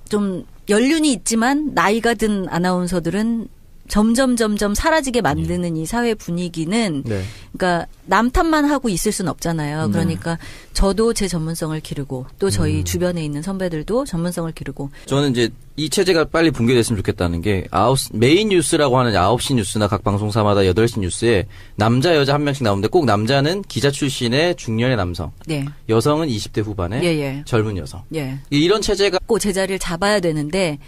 좀 연륜이 있지만 나이가 든 아나운서들은 점점 사라지게 만드는 이 사회 분위기는 그러니까 남 탓만 하고 있을 수는 없잖아요. 그러니까 저도 제 전문성을 기르고 또 저희 주변에 있는 선배들도 전문성을 기르고 저는 이제 이 체제가 빨리 붕괴됐으면 좋겠다는 게 메인 뉴스라고 하는 9시 뉴스나 각 방송사마다 8시 뉴스에 남자 여자 한 명씩 나오는데 꼭 남자는 기자 출신의 중년의 남성, 여성은 20대 후반의 젊은 여성. 이런 체제가 꼭 제자리를 잡아야 되는데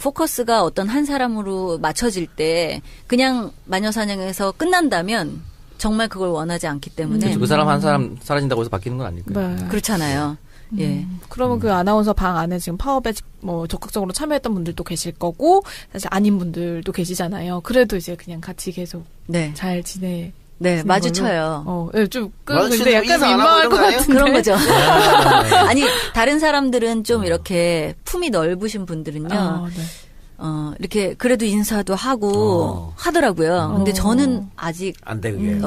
포커스가 어떤 한 사람으로 맞춰질 때 그냥 마녀사냥에서 끝난다면 정말 그걸 원하지 않기 때문에 그 사람 한 사람 사라진다고 해서 바뀌는 건 아닐까요? 그렇잖아요. 예. 그러면 그 아나운서 방 안에 지금 파업에 뭐 적극적으로 참여했던 분들도 계실 거고 사실 아닌 분들도 계시잖아요. 그래도 이제 그냥 같이 계속 네. 잘 지내. 네, 마주쳐요. 네, 좀 근데 약간 민망할 것 같은데. 그런 거죠. 아니, 다른 사람들은 좀 이렇게 품이 넓으신 분들은요. 네. 이렇게 그래도 인사도 하고 하더라고요. 근데 저는 아직 안 돼 그게.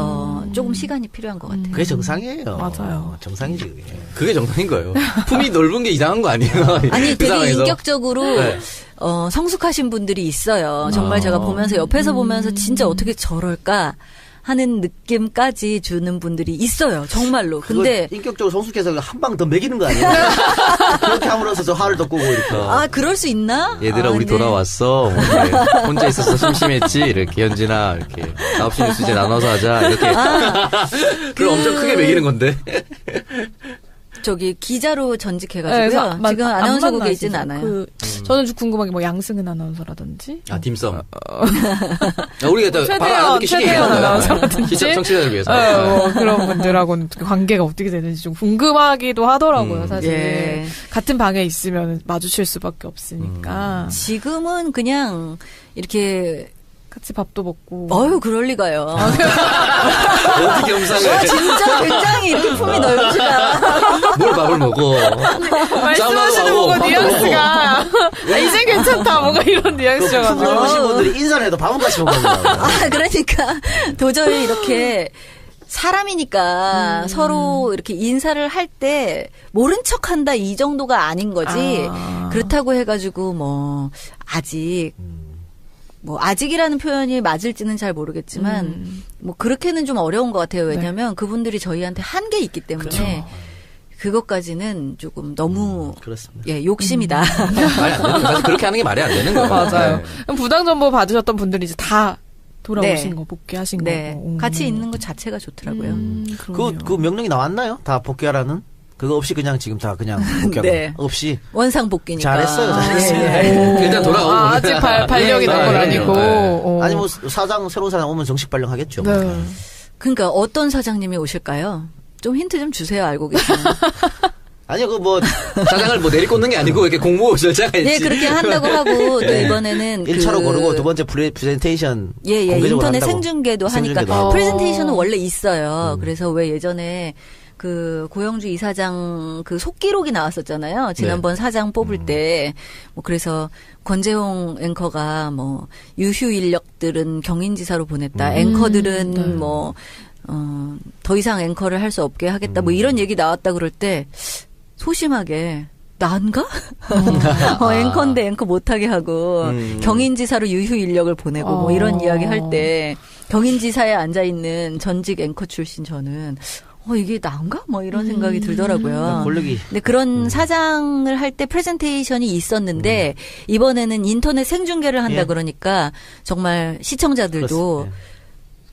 조금 시간이 필요한 것 같아요. 그게 정상이에요. 맞아요. 정상이지 그게. 그게 정상인 거예요. 품이 넓은 게 이상한 거 아니에요? 아니, 그 되게 상황에서. 인격적으로 네. 성숙하신 분들이 있어요. 정말 제가 보면서 옆에서 보면서 진짜 어떻게 저럴까 하는 느낌까지 주는 분들이 있어요. 정말로. 근데 인격적으로 성숙해서 한 방 더 먹이는 거 아니에요? 그렇게 함으로써 저 화를 더 끄고 이렇게. 아, 그럴 수 있나? 얘들아, 우리 네. 돌아왔어. 뭐 이렇게 혼자 있어서 심심했지. 이렇게 현진아, 이렇게 9시 뉴스 이제 나눠서 하자. 이렇게. 그걸 엄청 크게 먹이는 건데. 저기 기자로 전직해가지고요. 네, 지금 아나운서국에 있지는 않아요. 저는 좀 궁금한 게 뭐 양승은 아나운서라든지. 딤섬. 우리가 바로 알아듣기 쉽게 최대현 얘기하는 아나운서라든지. 시청 청취자들 위해서. 뭐 그런 분들하고는 관계가 어떻게 되는지 좀 궁금하기도 하더라고요, 사실. 예. 같은 방에 있으면 마주칠 수밖에 없으니까. 지금은 그냥 이렇게 같이 밥도 먹고. 그럴 리가요. 어떻게 겸상을. 진짜 굉장히 이렇게 품이 넓으시다. 뭘 밥을 먹어. 말씀하시는 뭔가 뉘앙스가 이제 괜찮다 뭔가 이런 뉘앙스여가지고. 젊으신 분들이 인사를 해도 밥은 같이 먹는다. 그러니까 도저히 이렇게 사람이니까 서로 이렇게 인사를 할 때 모른 척한다 이 정도가 아닌 거지. 그렇다고 해가지고 뭐 아직 뭐 아직이라는 표현이 맞을지는 잘 모르겠지만 뭐 그렇게는 좀 어려운 것 같아요. 왜냐하면 그분들이 저희한테 한 게 있기 때문에 그것까지는 조금 너무 그렇습니다. 예, 욕심이다. 말이 안 되는 거. 사실 그렇게 하는 게 말이 안 되는 거예요. 맞아요. 네. 그럼 부당 정보 받으셨던 분들이 이제 다 돌아오신 네. 거 복귀하신 네, 거고. 같이 있는 것 자체가 좋더라고요. 그 명령이 나왔나요? 다 복귀하라는? 그거 없이 그냥 지금 다 그냥 복귀하고 네. 없이 원상 복귀니까. 잘했어요. 예. 일단 돌아오고. 아직 발령이 난 건 아니고. 네. 아니 뭐 새로운 사장 오면 정식 발령하겠죠. 네. 그러니까 어떤 사장님이 오실까요? 좀 힌트 좀 주세요. 알고 계시면. 아니요 그 뭐 사장을 뭐 내리꽂는 게 아니고 이렇게 공모 절차가 있지. 네, 그렇게 한다고 하고 또 이번에는 1차로 고르고 두 번째 프레젠테이션 공개적으로 인터넷 한다고. 생중계도 하니까 하고. 프레젠테이션은 원래 있어요. 그래서 왜 예전에 그 고영주 이사장 그 속기록이 나왔었잖아요. 지난번 사장 뽑을 때. 뭐 그래서 권재홍 앵커가 뭐 유휴 인력들은 경인지사로 보냈다. 앵커들은 뭐 더 이상 앵커를 할 수 없게 하겠다. 뭐 이런 얘기 나왔다 그럴 때 소심하게 난가? 앵커인데 앵커 못하게 하고 경인지사로 유휴 인력을 보내고 뭐 이런 이야기 할 때 경인지사에 앉아있는 전직 앵커 출신 저는 이게 나은가? 뭐 이런 생각이 들더라고요. 근데 그런 사장을 할 때 프레젠테이션이 있었는데 이번에는 인터넷 생중계를 한다 그러니까 정말 시청자들도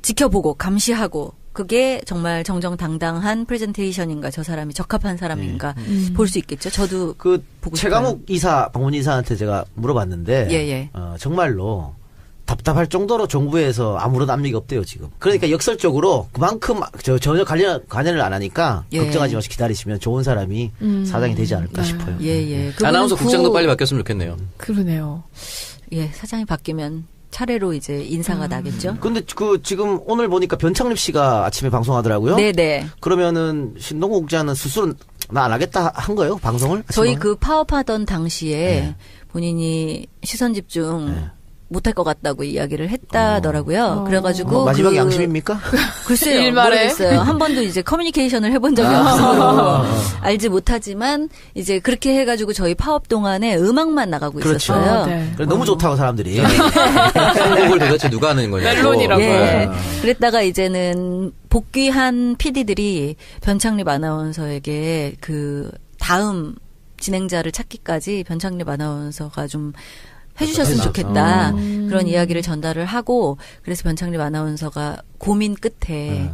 지켜보고 감시하고 그게 정말 정정당당한 프레젠테이션인가 저 사람이 적합한 사람인가 볼 수 있겠죠. 저도 그 보고 최강욱 이사 방문 이사한테 제가 물어봤는데 정말로 답답할 정도로 정부에서 아무런 압력이 없대요 지금. 그러니까 역설적으로 그만큼 전혀 관여를 안 하니까 걱정하지 마시고 기다리시면 좋은 사람이 사장이 되지 않을까 싶어요. 아나운서 국장도 빨리 바뀌었으면 좋겠네요. 그러네요. 예, 사장이 바뀌면 차례로 이제 인사가 나겠죠. 근데 그 지금 오늘 보니까 변창립 씨가 아침에 방송하더라고요. 네네. 그러면은 신동국 국장은 스스로 나 안 하겠다 한 거예요 방송을? 저희 그 파업하던 당시에 본인이 시선 집중 못할 것 같다고 이야기를 했다더라고요. 그래가지고 마지막 양심입니까? 글쎄요, 일말에? 모르겠어요. 한 번도 이제 커뮤니케이션을 해본 적이 없어서 알지 못하지만 이제 그렇게 해가지고 저희 파업 동안에 음악만 나가고 있었어요. 너무 좋다고 사람들이. 선곡을 도대체 누가 하는 거냐. 멜론이라고. 예. 그랬다가 이제는 복귀한 PD들이 변창립 아나운서에게 그 다음 진행자를 찾기까지 변창립 아나운서가 좀 해주셨으면 좋겠다. 그런 이야기를 전달을 하고 그래서 변창립 아나운서가 고민 끝에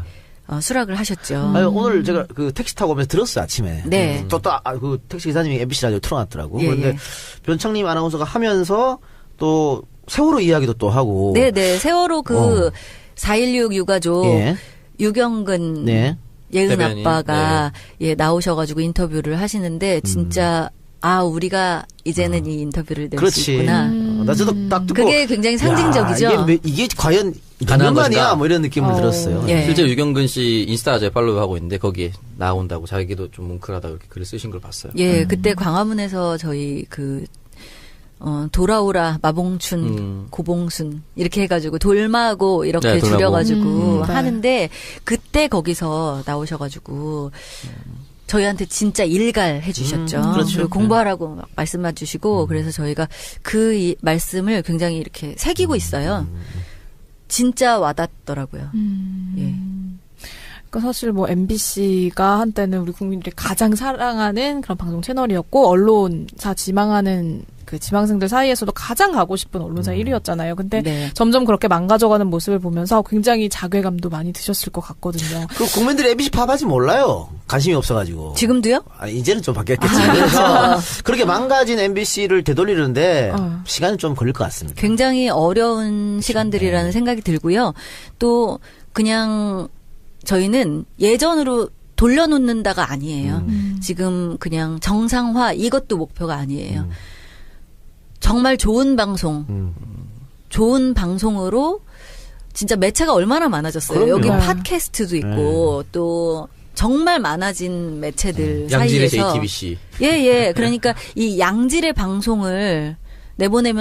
수락을 하셨죠. 아니, 오늘 제가 그 택시 타고 오면서 들었어요 아침에. 네. 그 택시 기사님이 MBC 라디오 틀어놨더라고. 그런데 변창립 아나운서가 하면서 또 세월호 이야기도 또 하고. 네네. 세월호 그 4.16 유가족 유경근 예은 대변인. 아빠가 예, 나오셔가지고 인터뷰를 하시는데 진짜 우리가 이제는 이 인터뷰를 낼 수 있구나. 나 저도 딱 듣고 그게 굉장히 상징적이죠. 이게 과연 가능한 것이냐 뭐 이런 느낌을 들었어요. 예. 실제로 유경근 씨 인스타 제가 팔로우하고 있는데 거기에 나온다고 자기도 좀 뭉클하다고 이렇게 글을 쓰신 걸 봤어요. 예, 그때 광화문에서 저희 돌아오라 마봉춘 고봉순 이렇게 해가지고 돌마고 이렇게 줄여가지고 하는데 그때 거기서 나오셔가지고 저희한테 진짜 일갈해 주셨죠. 그렇죠. 그리고 공부하라고 막 말씀해 주시고 그래서 저희가 그 말씀을 굉장히 이렇게 새기고 있어요. 진짜 와닿더라고요. 예. 그러니까 사실 뭐 MBC가 한때는 우리 국민들이 가장 사랑하는 그런 방송 채널이었고 언론사 지망하는 그 지망생들 사이에서도 가장 가고 싶은 언론사 1위였잖아요. 근데 네. 점점 그렇게 망가져가는 모습을 보면서 굉장히 자괴감도 많이 드셨을 것 같거든요. 그 국민들이 MBC 파업하지 몰라요. 관심이 없어가지고. 지금도요? 이제는 좀 바뀌었겠지. 그래서 그렇게 망가진 MBC를 되돌리는데 시간이 좀 걸릴 것 같습니다. 굉장히 어려운 시간들이라는 생각이 들고요. 또 그냥 저희는 예전으로 돌려놓는다가 아니에요. 지금 그냥 정상화 이것도 목표가 아니에요. 정말 좋은 방송, 좋은 방송으로 진짜 매체가 얼마나 많아졌어요. 그럼요. 여기 팟캐스트도 있고 또 정말 많아진 매체들 사이에서 양질의 JTBC. 예. 그러니까 이 양질의 방송을 내보내면